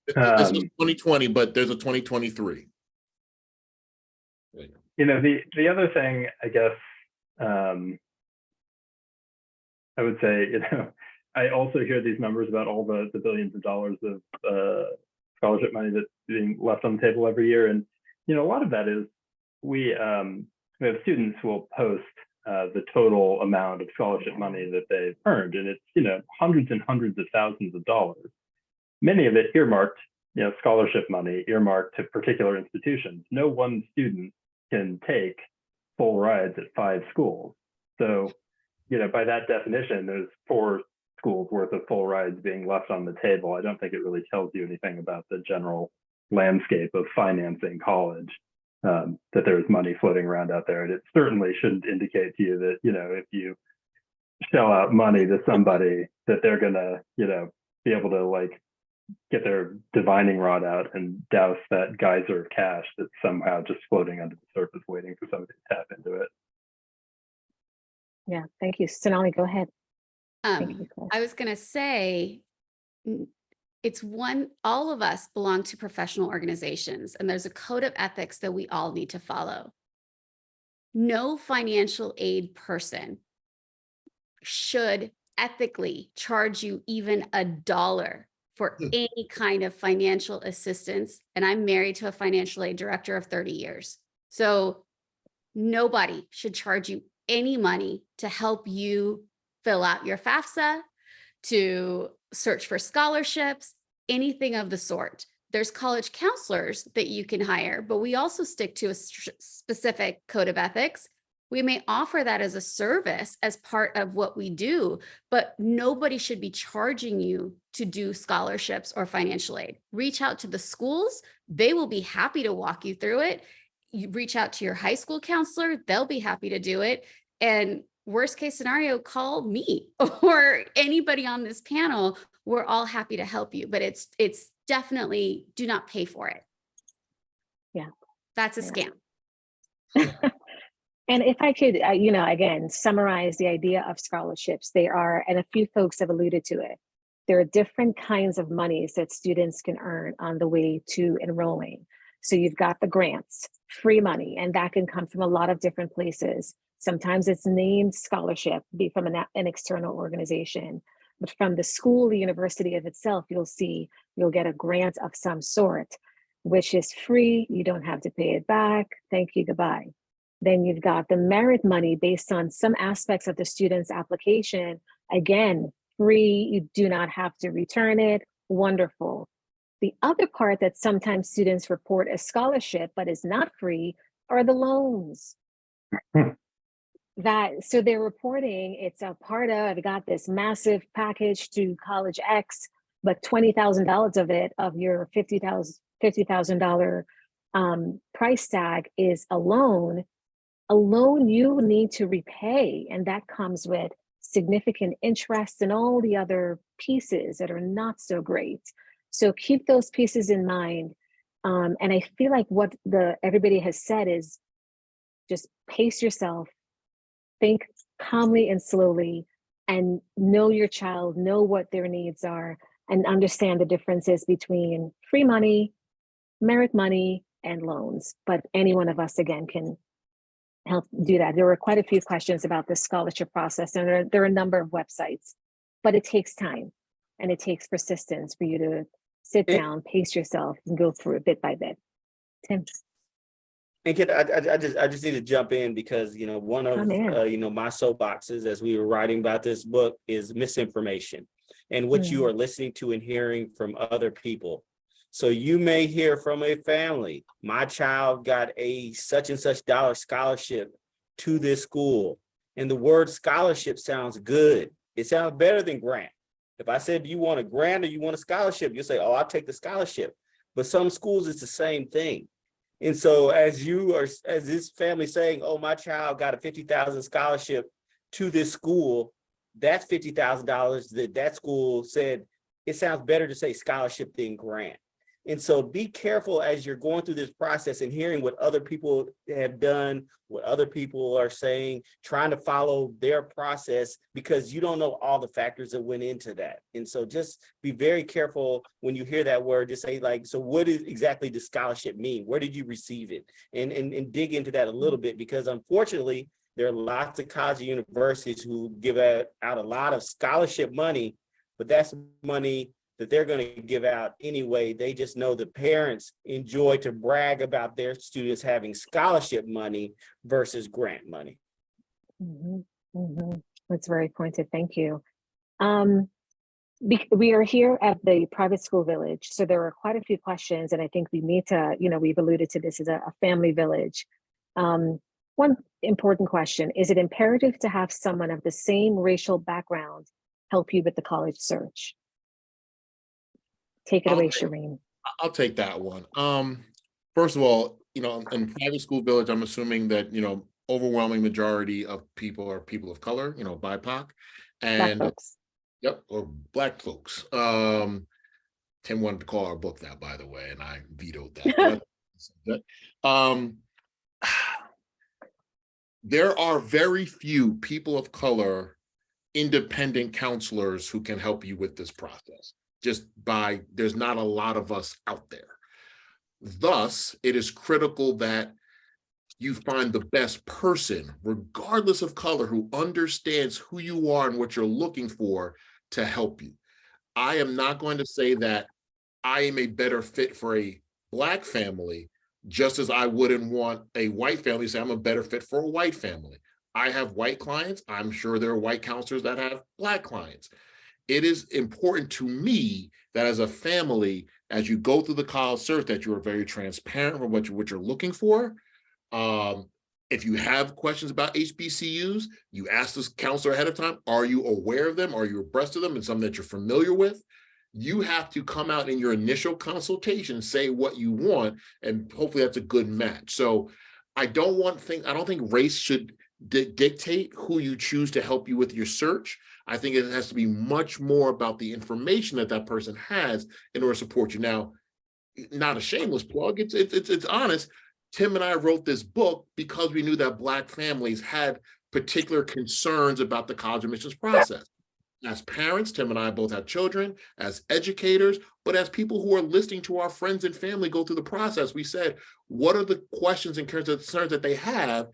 This is 2020, but there's a 2023. The other thing, I guess, I would say, I also hear these numbers about all the billions of dollars of scholarship money that's being left on the table every year. And, a lot of that is we have students who will post the total amount of scholarship money that they've earned. And it's, hundreds and hundreds of thousands of dollars. Many of it earmarked, scholarship money earmarked to particular institutions. No one student can take full rides at 5 schools. So, by that definition, there's 4 schools worth of full rides being left on the table. I don't think it really tells you anything about the general landscape of financing college, that there's money floating around out there. And it certainly shouldn't indicate to you that, if you shell out money to somebody that they're gonna, be able to get their divining rod out and douse that geyser of cash that's somehow just floating under the surface waiting for somebody to tap into it. Yeah, thank you. Sonali, go ahead. Thank you, Chris. I was going to say, all of us belong to professional organizations, and there's a code of ethics that we all need to follow. No financial aid person should ethically charge you even $1 for any kind of financial assistance. And I'm married to a financial aid director of 30 years. So nobody should charge you any money to help you fill out your FAFSA, to search for scholarships, anything of the sort. There's college counselors that you can hire, but we also stick to a specific code of ethics. We may offer that as a service as part of what we do, but nobody should be charging you to do scholarships or financial aid. Reach out to the schools. They will be happy to walk you through it. You reach out to your high school counselor. They'll be happy to do it. And worst case scenario, call me or anybody on this panel. We're all happy to help you, but it's definitely, do not pay for it. Yeah. That's a scam. And if I could, again, summarize the idea of scholarships, they are, and a few folks have alluded to it, there are different kinds of monies that students can earn on the way to enrolling. So you've got the grants, free money, and that can come from a lot of different places. Sometimes it's named scholarship, be from an external organization, but from the school, the university of itself, you'll get a grant of some sort, which is free. You don't have to pay it back. Thank you, goodbye. Then you've got the merit money based on some aspects of the student's application. Again, free, you do not have to return it. Wonderful. The other part that sometimes students report as scholarship, but is not free, are the loans. So they're reporting it's a part of, I got this massive package to college X, but $20,000 of it, of your $50,000 price tag, is a loan. A loan you need to repay, and that comes with significant interest and all the other pieces that are not so great. So keep those pieces in mind. And I feel like what everybody has said is just pace yourself, think calmly and slowly, and know your child, know what their needs are, and understand the differences between free money, merit money, and loans. But any one of us, again, can help do that. There were quite a few questions about the scholarship process, and there are a number of websites, but it takes time and it takes persistence for you to sit down, pace yourself, and go through it bit by bit. Tim. And I just need to jump in because, you know, one of, you know, my soapboxes as we were writing about this book is misinformation and what you are listening to and hearing from other people. So you may hear from a family, my child got a such and such dollar scholarship to this school. And the word scholarship sounds good. It sounds better than grant. If I said, do you want a grant or you want a scholarship? You'll say, oh, I'll take the scholarship. But some schools, it's the same thing. And so as this family saying, oh, my child got a $50,000 scholarship to this school, that's $50,000 that school said, it sounds better to say scholarship than grant. And so be careful as you're going through this process and hearing what other people have done, what other people are saying, trying to follow their process, because you don't know all the factors that went into that. And so just be very careful when you hear that word, just say like, so what exactly does scholarship mean? Where did you receive it? And dig into that a little bit, because unfortunately, there are lots of college and universities who give out a lot of scholarship money, but that's money that they're going to give out anyway. They just know the parents enjoy to brag about their students having scholarship money versus grant money. That's very pointed. Thank you. We are here at the private school village, so there are quite a few questions, and I think we need to, you know, we've alluded to this as a family village. One important question: is it imperative to have someone of the same racial background help you with the college search? Take it away, Shereem. I'll take that one. First of all, you know, in private school village, I'm assuming that, you know, overwhelming majority of people are people of color, you know, BIPOC, and Black folks. Yep, or Black folks. Tim wanted to call our book that, by the way, and I vetoed that. There are very few people of color, independent counselors who can help you with this process. There's not a lot of us out there. Thus, it is critical that you find the best person, regardless of color, who understands who you are and what you're looking for to help you. I am not going to say that I am a better fit for a Black family, just as I wouldn't want a white family to say I'm a better fit for a white family. I have white clients. I'm sure there are white counselors that have Black clients. It is important to me that as a family, as you go through the college search, that you are very transparent with what you're looking for. If you have questions about HBCUs, you ask this counselor ahead of time, are you aware of them? Are you abreast of them and something that you're familiar with? You have to come out in your initial consultation, say what you want, and hopefully that's a good match. So I don't think race should dictate who you choose to help you with your search. I think it has to be much more about the information that person has in order to support you. Now, not a shameless plug, it's honest. Tim and I wrote this book because we knew that Black families had particular concerns about the college admissions process. As parents, Tim and I both have children, as educators, but as people who are listening to our friends and family go through the process, we said, what are the questions and concerns that they have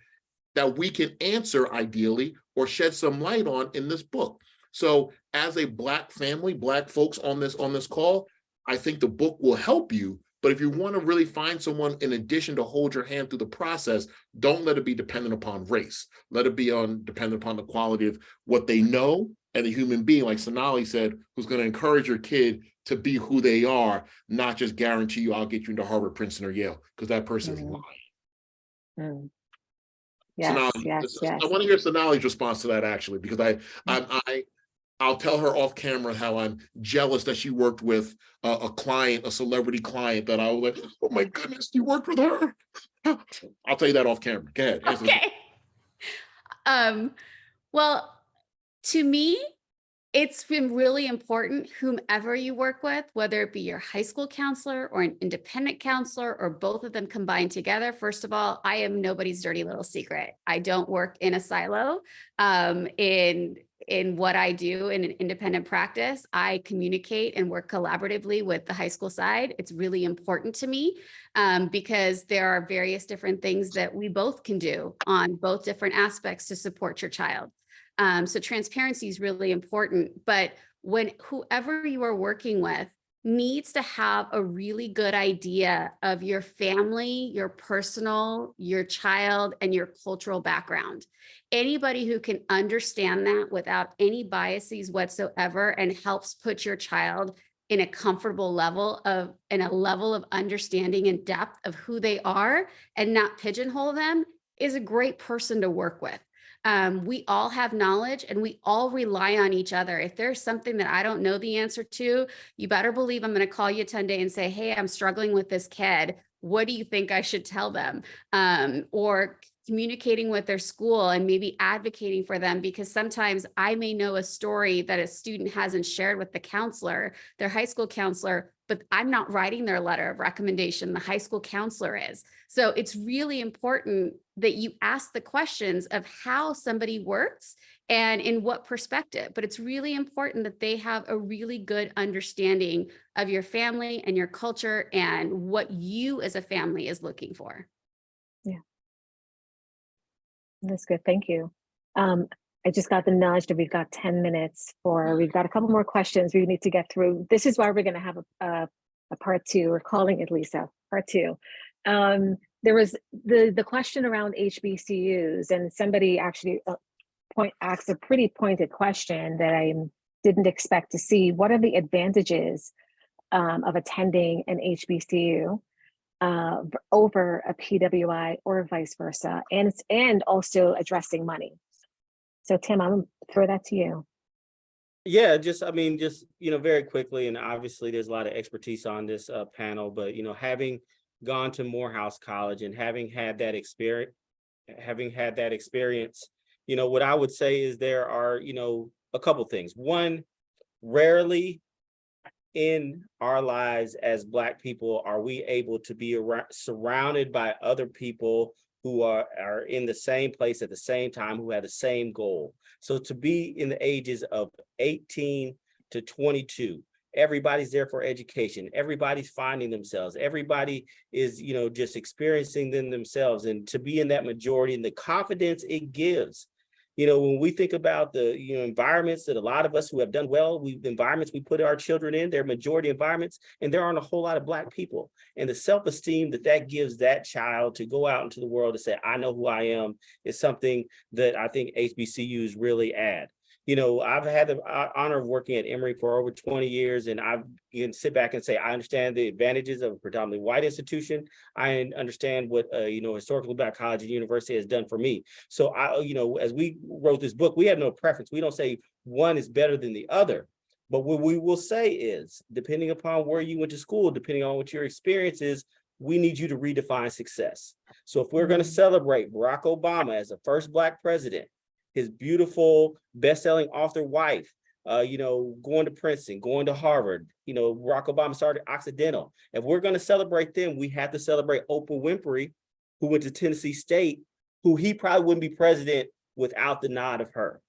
that we can answer ideally or shed some light on in this book? So as a Black family, Black folks on this call, I think the book will help you. But if you want to really find someone in addition to hold your hand through the process, don't let it be dependent upon race. Let it be dependent upon the quality of what they know and the human being, like Sonali said, who's going to encourage your kid to be who they are, not just guarantee you I'll get you into Harvard, Princeton, or Yale, because that person is lying. Yes, Sonali, yes. I want to hear Sonali's response to that, actually, because I'll tell her off camera how I'm jealous that she worked with a client, a celebrity client that I was like, oh my goodness, you worked with her. I'll tell you that off camera. Go ahead. Okay. Well, to me, it's been really important, whomever you work with, whether it be your high school counselor or an independent counselor or both of them combined together. First of all, I am nobody's dirty little secret. I don't work in a silo. In what I do in an independent practice, I communicate and work collaboratively with the high school side. It's really important to me because there are various different things that we both can do on both different aspects to support your child. So transparency is really important, but when whoever you are working with needs to have a really good idea of your family, your personal, your child, and your cultural background. Anybody who can understand that without any biases whatsoever and helps put your child in a comfortable level of, in a level of understanding and depth of who they are and not pigeonhole them is a great person to work with. We all have knowledge and we all rely on each other. If there's something that I don't know the answer to, you better believe I'm going to call you Tunde and say, hey, I'm struggling with this kid. What do you think I should tell them? Or communicating with their school and maybe advocating for them, because sometimes I may know a story that a student hasn't shared with the counselor, their high school counselor, but I'm not writing their letter of recommendation. The high school counselor is. So it's really important that you ask the questions of how somebody works and in what perspective, but it's really important that they have a really good understanding of your family and your culture and what you as a family is looking for. Yeah. That's good. Thank you. I just got the nudge that we've got 10 minutes we've got a couple more questions we need to get through. This is why we're going to have a part two. We're calling it, Lisa, part two. There was the question around HBCUs, and somebody actually asked a pretty pointed question that I didn't expect to see. What are the advantages of attending an HBCU over a PWI or vice versa, and also addressing money? So Tim, I'm gonna throw that to you. Yeah, just very quickly, and obviously there's a lot of expertise on this panel, but having gone to Morehouse College and having had that experience, what I would say is there are a couple things. One, rarely in our lives as Black people are we able to be surrounded by other people who are in the same place at the same time, who have the same goal. So to be in the ages of 18 to 22, everybody's there for education. Everybody's finding themselves. Everybody is, just experiencing themselves. And to be in that majority and the confidence it gives. When we think about the environments that a lot of us who have done well, the environments we put our children in, they're majority environments, and there aren't a whole lot of Black people. And the self-esteem that gives that child to go out into the world and say, I know who I am, is something that I think HBCUs really add. I've had the honor of working at Emory for over 20 years, and I can sit back and say, I understand the advantages of a predominantly white institution. I understand what, historically Black college and university has done for me. So as we wrote this book, we have no preference. We don't say one is better than the other. But what we will say is, depending upon where you went to school, depending on what your experience is, we need you to redefine success. So if we're going to celebrate Barack Obama as the first Black president, his beautiful best-selling author wife, going to Princeton, going to Harvard, Barack Obama started Occidental. If we're going to celebrate them, we have to celebrate Oprah Winfrey, who went to Tennessee State, who he probably wouldn't be president without the nod of her.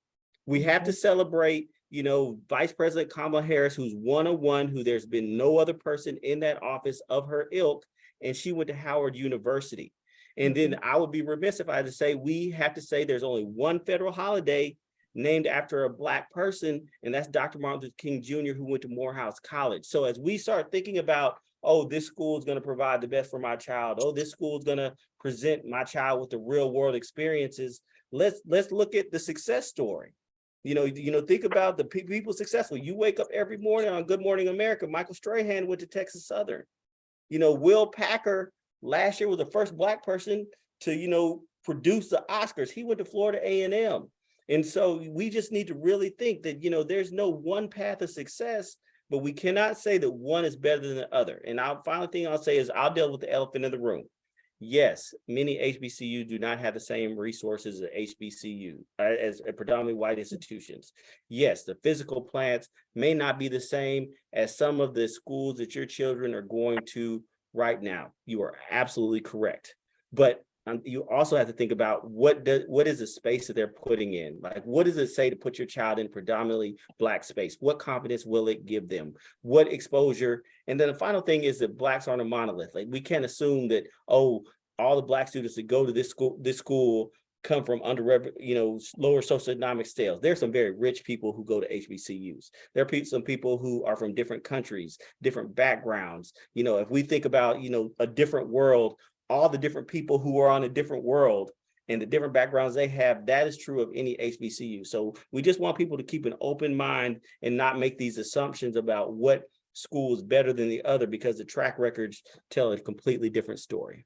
We have to celebrate, Vice President Kamala Harris, who's one-on-one, who there's been no other person in that office of her ilk, and she went to Howard University. And then I would be remiss if I had to say, we have to say there's only one federal holiday named after a Black person, and that's Dr. Martin Luther King Jr., who went to Morehouse College. So as we start thinking about, oh, this school is going to provide the best for my child, oh, this school is going to present my child with the real world experiences, let's look at the success story. Think about the people successful. You wake up every morning on Good Morning America. Michael Strahan went to Texas Southern. Will Packer last year was the first Black person to, produce the Oscars. He went to Florida A&M. And so we just need to really think that, there's no one path of success, but we cannot say that one is better than the other. And our final thing I'll say is I'll deal with the elephant in the room. Yes, many HBCUs do not have the same resources as HBCU, as predominantly white institutions. Yes, the physical plants may not be the same as some of the schools that your children are going to right now. You are absolutely correct. But you also have to think about what is the space that they're putting in? Like, what does it say to put your child in predominantly Black space? What confidence will it give them? What exposure? And then the final thing is that Blacks aren't a monolith. Like, we can't assume that, all the Black students that go to this school come from lower socioeconomic scales. There's some very rich people who go to HBCUs. There are some people who are from different countries, different backgrounds. If we think about, a different world, all the different people who are on a different world and the different backgrounds they have, that is true of any HBCU. So we just want people to keep an open mind and not make these assumptions about what school is better than the other, because the track records tell a completely different story.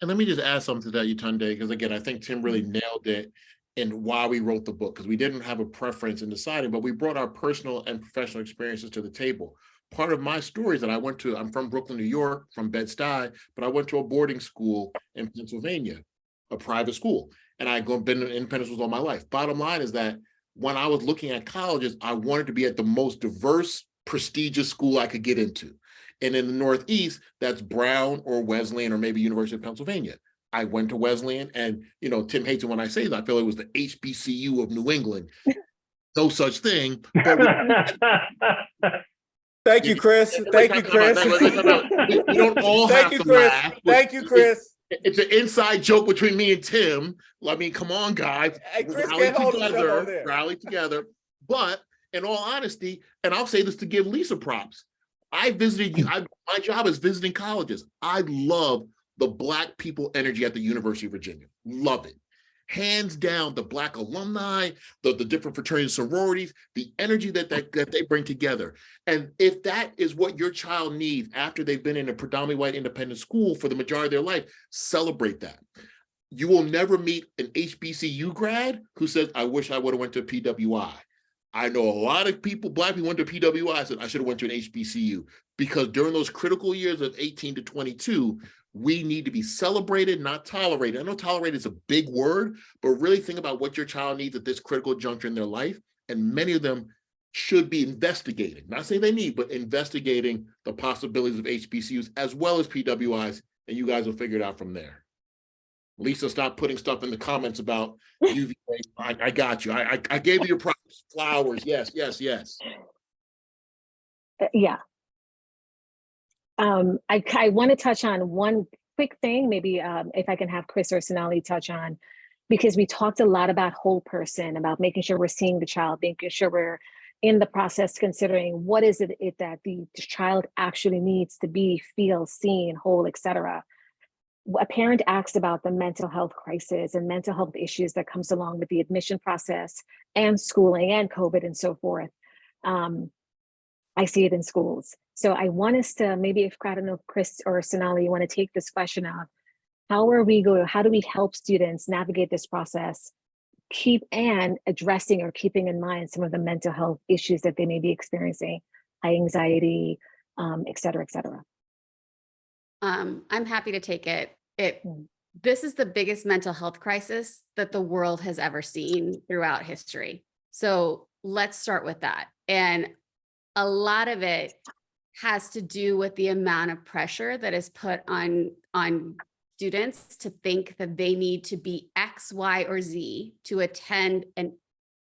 And let me just add something to that, Yetunde, because again, I think Tim really nailed it in why we wrote the book, because we didn't have a preference in deciding, but we brought our personal and professional experiences to the table. Part of my story is that I'm from Brooklyn, New York, from Bed-Stuy, but I went to a boarding school in Pennsylvania, a private school. And I've been in independent schools all my life. Bottom line is that when I was looking at colleges, I wanted to be at the most diverse, prestigious school I could get into. And in the Northeast, that's Brown or Wesleyan or maybe University of Pennsylvania. I went to Wesleyan, and Tim hates it when I say that. I feel it was the HBCU of New England. No such thing. But Thank you, Chris. Thank you, Chris. We don't all have to laugh. Thank you, Chris. It's an inside joke between me and Tim. I mean, come on, guys. Hey, Chris can't hold himself over there. Rally together. But in all honesty, and I'll say this to give Lisa props, my job is visiting colleges. I love the Black people energy at the University of Virginia. Love it. Hands down, the Black alumni, the different fraternities, sororities, the energy that they bring together. And if that is what your child needs after they've been in a predominantly white independent school for the majority of their life, celebrate that. You will never meet an HBCU grad who says, I wish I would have went to a PWI. I know a lot of people, Black people went to PWI, said I should have went to an HBCU, because during those critical years of 18 to 22, we need to be celebrated, not tolerated. I know tolerated is a big word, but really think about what your child needs at this critical juncture in their life. And many of them should be investigating, not saying they need, but investigating the possibilities of HBCUs as well as PWIs, and you guys will figure it out from there. Lisa, stop putting stuff in the comments about UVA. I got you. I gave you your props. Flowers. Yes. Yeah. I want to touch on one quick thing, maybe if I can have Chris or Sonali touch on, because we talked a lot about whole person, about making sure we're seeing the child, making sure we're in the process considering what is it that the child actually needs to be, feel, seen, whole, etc. A parent asked about the mental health crisis and mental health issues that comes along with the admission process and schooling and COVID and so forth. I see it in schools. So I want us to maybe, if I don't know, Chris or Sonali, you want to take this question of how do we help students navigate this process, addressing or keeping in mind some of the mental health issues that they may be experiencing, high anxiety, et cetera, et cetera. I'm happy to take it. This is the biggest mental health crisis that the world has ever seen throughout history. So let's start with that. And a lot of it has to do with the amount of pressure that is put on students to think that they need to be X, Y, or Z to attend an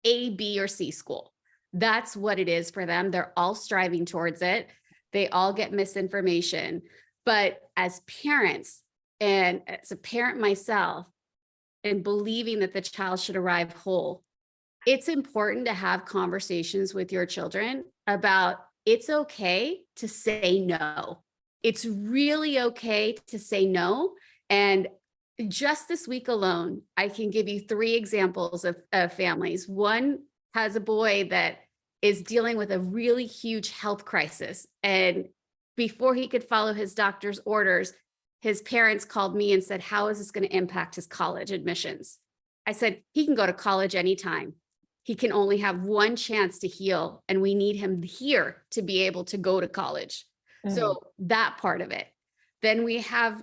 A, B, or C school. That's what it is for them. They're all striving towards it. They all get misinformation. But as parents, and as a parent myself, and believing that the child should arrive whole, it's important to have conversations with your children about it's okay to say no. It's really okay to say no. And just this week alone, I can give you 3 examples of families. One has a boy that is dealing with a really huge health crisis. And before he could follow his doctor's orders, his parents called me and said, how is this going to impact his college admissions? I said, he can go to college anytime. he can only have one chance to heal, and we need him here to be able to go to college. So that part of it. Then we have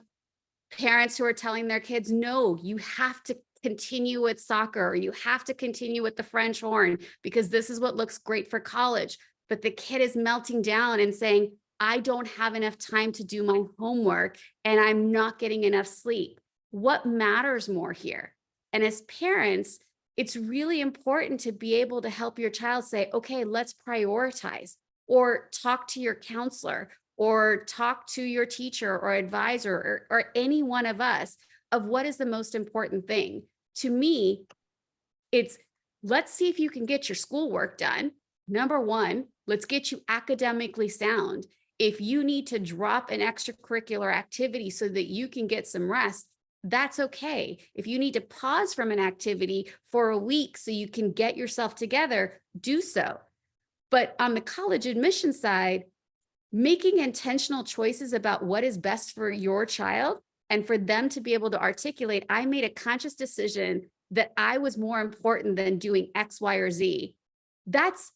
parents who are telling their kids, no, you have to continue with soccer, or you have to continue with the French horn because this is what looks great for college. But the kid is melting down and saying, I don't have enough time to do my homework and I'm not getting enough sleep. What matters more here? And as parents, it's really important to be able to help your child say, okay, let's prioritize, or talk to your counselor, or talk to your teacher or advisor, or any one of us, of what is the most important thing. To me, it's, let's see if you can get your schoolwork done. Number one, let's get you academically sound. If you need to drop an extracurricular activity so that you can get some rest, that's okay. If you need to pause from an activity for a week so you can get yourself together, do so. But on the college admission side, making intentional choices about what is best for your child, and for them to be able to articulate, I made a conscious decision that I was more important than doing X, Y, or Z. That's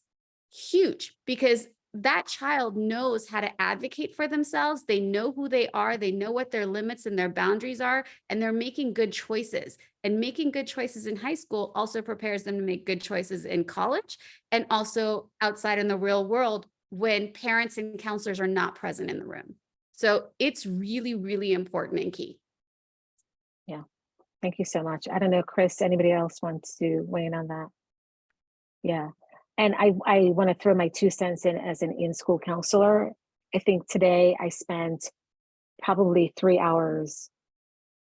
huge, because that child knows how to advocate for themselves. They know who they are. They know what their limits and their boundaries are, and they're making good choices. And making good choices in high school also prepares them to make good choices in college, and also outside in the real world when parents and counselors are not present in the room. So it's really, really important and key. Yeah, thank you so much. I don't know, Chris, anybody else wants to weigh in on that? Yeah, and I want to throw my 2 cents in as an in-school counselor. I think today I spent probably 3 hours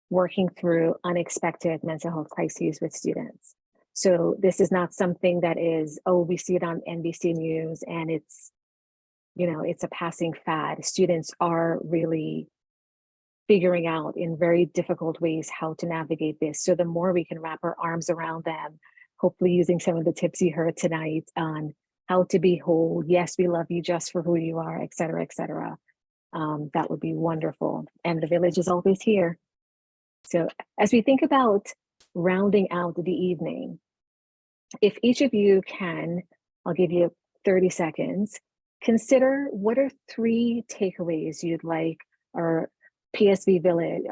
working through unexpected mental health crises with students. So this is not something that is, oh, we see it on NBC News and it's, you know, it's a passing fad. Students are really figuring out in very difficult ways how to navigate this. So the more we can wrap our arms around them, hopefully using some of the tips you heard tonight on how to be whole, yes, we love you just for who you are, et cetera, that would be wonderful. And the village is always here. So as we think about rounding out the evening, if each of you can, I'll give you 30 seconds, consider what are 3 takeaways you'd like our PSV village,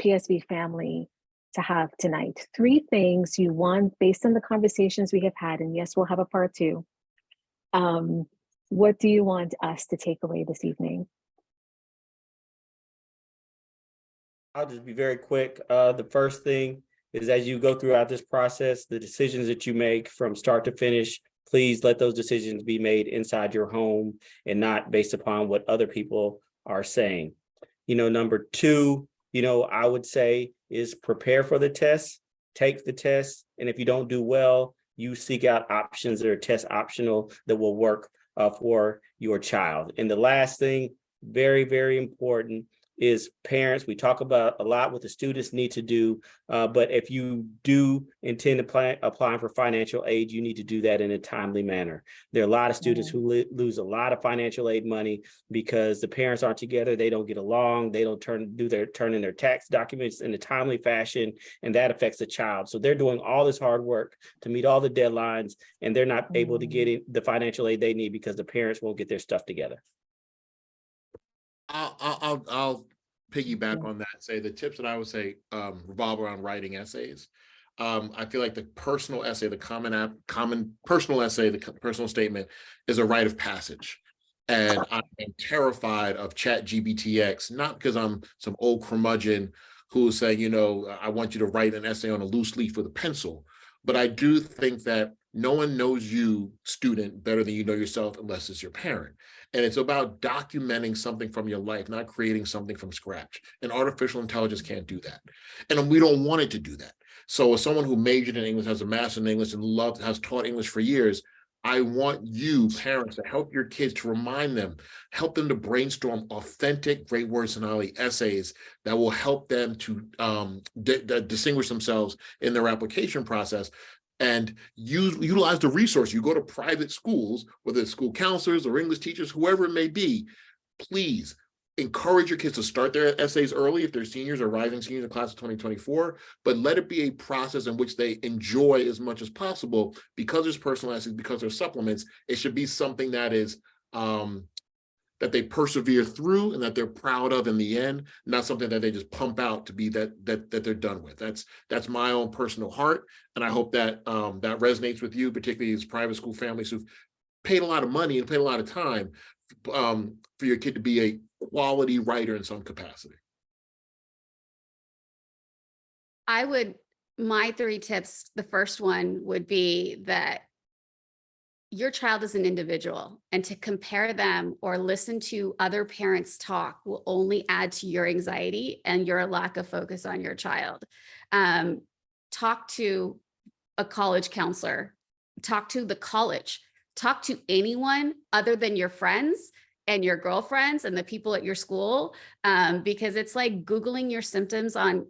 PSV family to have tonight. 3 things you want based on the conversations we have had, and yes, we'll have a part 2. What do you want us to take away this evening? I'll just be very quick. The first thing is, as you go throughout this process, the decisions that you make from start to finish, please let those decisions be made inside your home and not based upon what other people are saying. You know, number 2, you know, I would say is prepare for the test, take the test. And if you don't do well, you seek out options that are test optional that will work for your child. And the last thing, very, very important, is parents. We talk about a lot what the students need to do, but if you do intend to applying for financial aid, you need to do that in a timely manner. There are a lot of students who lose a lot of financial aid money because the parents aren't together, they don't get along, they don't turn in their tax documents in a timely fashion, and that affects the child. So they're doing all this hard work to meet all the deadlines, and they're not able to get the financial aid they need because the parents won't get their stuff together. I'll piggyback on that and say the tips that I would say revolve around writing essays. I feel like the personal essay, the common personal essay, the personal statement is a rite of passage. And I am terrified of ChatGPTX, not because I'm some old curmudgeon who's saying, you know, I want you to write an essay on a loose leaf with a pencil. But I do think that no one knows you, student, better than you know yourself unless it's your parent. And it's about documenting something from your life, not creating something from scratch. And artificial intelligence can't do that. And we don't want it to do that. So as someone who majored in English, has a master's in English, and has taught English for years, I want you, parents, to help your kids, to remind them, help them to brainstorm authentic, great word Sonali essays that will help them to distinguish themselves in their application process. And utilize the resource. You go to private schools, whether it's school counselors or English teachers, whoever it may be, please encourage your kids to start their essays early if they're seniors or rising seniors in class of 2024, but let it be a process in which they enjoy as much as possible. Because there's personal essays, because there's supplements, it should be something that is that they persevere through and that they're proud of in the end, not something that they just pump out to be that they're done with. That's my own personal heart, and I hope that that resonates with you, particularly as private school families who've paid a lot of money and paid a lot of time for your kid to be a quality writer in some capacity. My 3 tips, the first one would be that your child is an individual, and to compare them or listen to other parents talk will only add to your anxiety and your lack of focus on your child. Talk to a college counselor, talk to the college, talk to anyone other than your friends and your girlfriends and the people at your school, because it's like Googling your symptoms on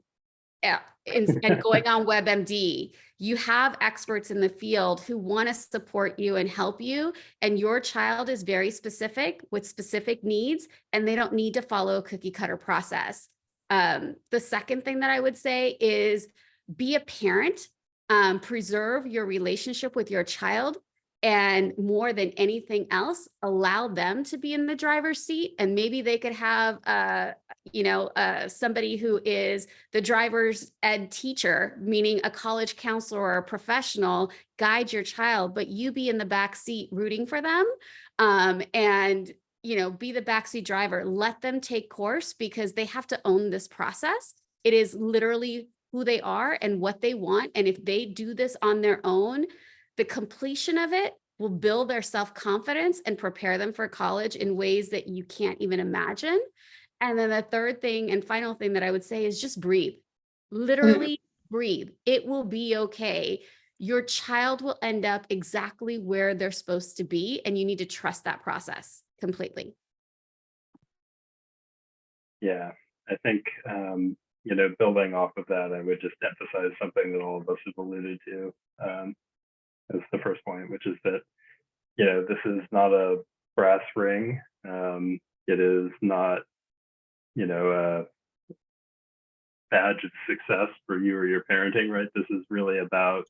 and going on WebMD. You have experts in the field who want to support you and help you, and your child is very specific with specific needs, and they don't need to follow a cookie cutter process. The second thing that I would say is be a parent, preserve your relationship with your child, and more than anything else, allow them to be in the driver's seat. And maybe they could have somebody who is the driver's ed teacher, meaning a college counselor or a professional, guide your child, but you be in the back seat rooting for them, and be the backseat driver. Let them take course, because they have to own this process. It is literally who they are and what they want. And if they do this on their own, the completion of it will build their self-confidence and prepare them for college in ways that you can't even imagine. And then the third thing and final thing that I would say is just breathe. Literally breathe. It will be okay. Your child will end up exactly where they're supposed to be, and you need to trust that process completely. Yeah, I think, building off of that, I would just emphasize something that all of us have alluded to as the first point, which is that, this is not a brass ring. It is not, a badge of success for you or your parenting, right? This is really about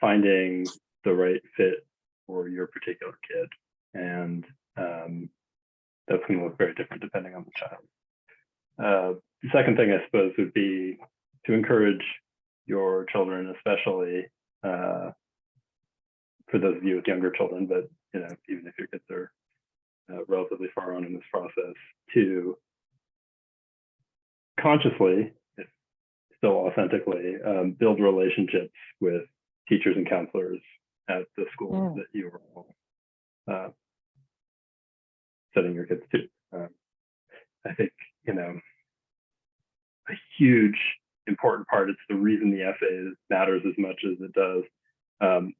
finding the right fit for your particular kid. And that's going to look very different depending on the child. The second thing, I suppose, would be to encourage your children, especially for those of you with younger children, but even if your kids are relatively far on in this process, to consciously, if still authentically, build relationships with teachers and counselors at the schools that you are all sending your kids to. I think, a huge important part, it's the reason the essay matters as much as it does,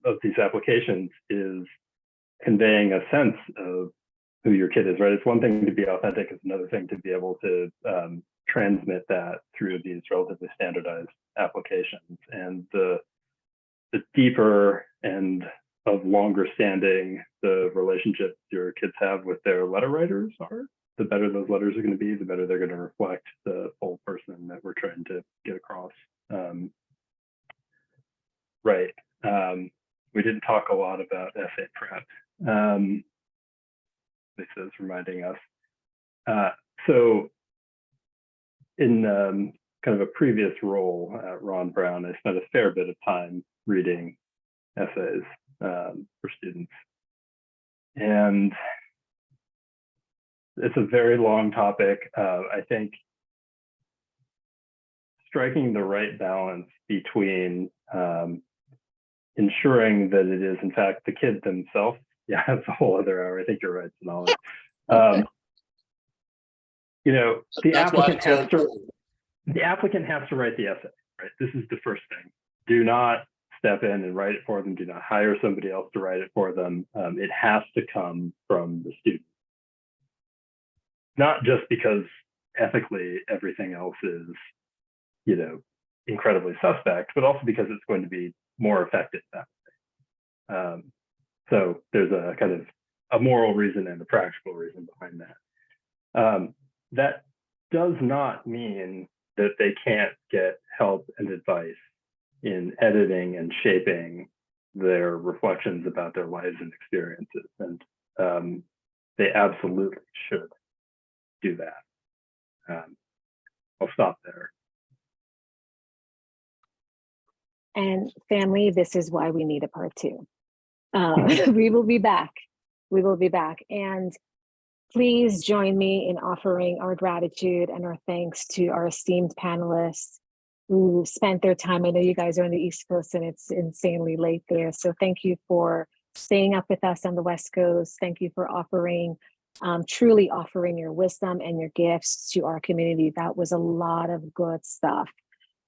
of these applications, is conveying a sense of who your kid is, right? It's one thing to be authentic, it's another thing to be able to transmit that through these relatively standardized applications. And the deeper and of longer standing the relationships your kids have with their letter writers are, the better those letters are going to be, the better they're going to reflect the full person that we're trying to get across. Right. We didn't talk a lot about essay prep. This is reminding us. So in kind of a previous role at Herndon-Brown, I spent a fair bit of time reading essays for students. And it's a very long topic. I think striking the right balance between ensuring that it is, in fact, the kid themselves. Yeah, that's a whole other hour. I think you're right, Sonali. The applicant has to write the essay, right? This is the first thing. Do not step in and write it for them. Do not hire somebody else to write it for them. It has to come from the student. Not just because ethically everything else is, incredibly suspect, but also because it's going to be more effective that way. So there's a kind of a moral reason and a practical reason behind that. That does not mean that they can't get help and advice in editing and shaping their reflections about their lives and experiences. And they absolutely should do that. I'll stop there. And family, this is why we need a part 2. We will be back. We will be back. And please join me in offering our gratitude and our thanks to our esteemed panelists who spent their time. I know you guys are on the East Coast and it's insanely late there. So thank you for staying up with us on the West Coast. Thank you for offering, truly offering your wisdom and your gifts to our community. That was a lot of good stuff.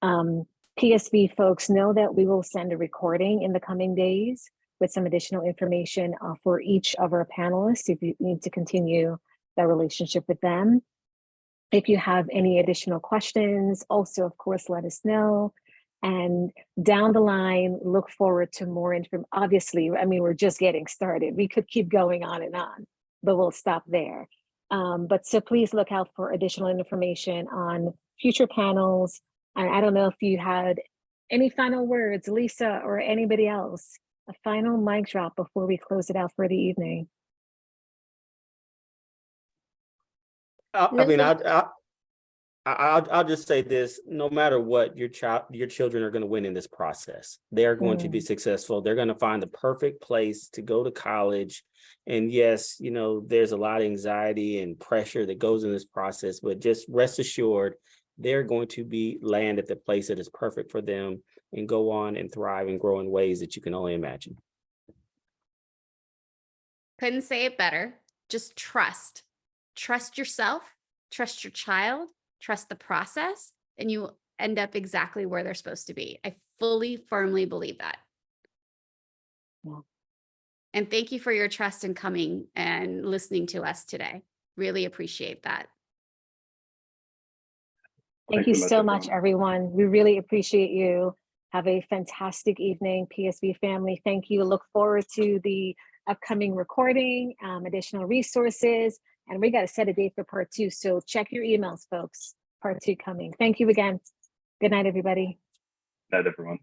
PSV folks, know that we will send a recording in the coming days with some additional information for each of our panelists if you need to continue that relationship with them. If you have any additional questions, also, of course, let us know. And down the line, look forward to more information. Obviously, I mean, we're just getting started. We could keep going on, but we'll stop there. But so please look out for additional information on future panels. And I don't know if you had any final words, Lisa or anybody else, a final mic drop before we close it out for the evening. I mean, I'll just say this: no matter what, your children are going to win in this process. They are going to be successful. They're going to find the perfect place to go to college. And yes, you know, there's a lot of anxiety and pressure that goes in this process, but just rest assured, they're going to land at the place that is perfect for them and go on and thrive and grow in ways that you can only imagine. Couldn't say it better. Just trust. Trust yourself, trust your child, trust the process, and you end up exactly where they're supposed to be. I fully, firmly believe that. Yeah. And thank you for your trust in coming and listening to us today. Really appreciate that. Thank you so much, everyone. We really appreciate you. Have a fantastic evening, PSV family. Thank you. Look forward to the upcoming recording, additional resources, and we got to set a date for part 2. So check your emails, folks. Part 2 coming. Thank you again. Good night, everybody. Good night, everyone.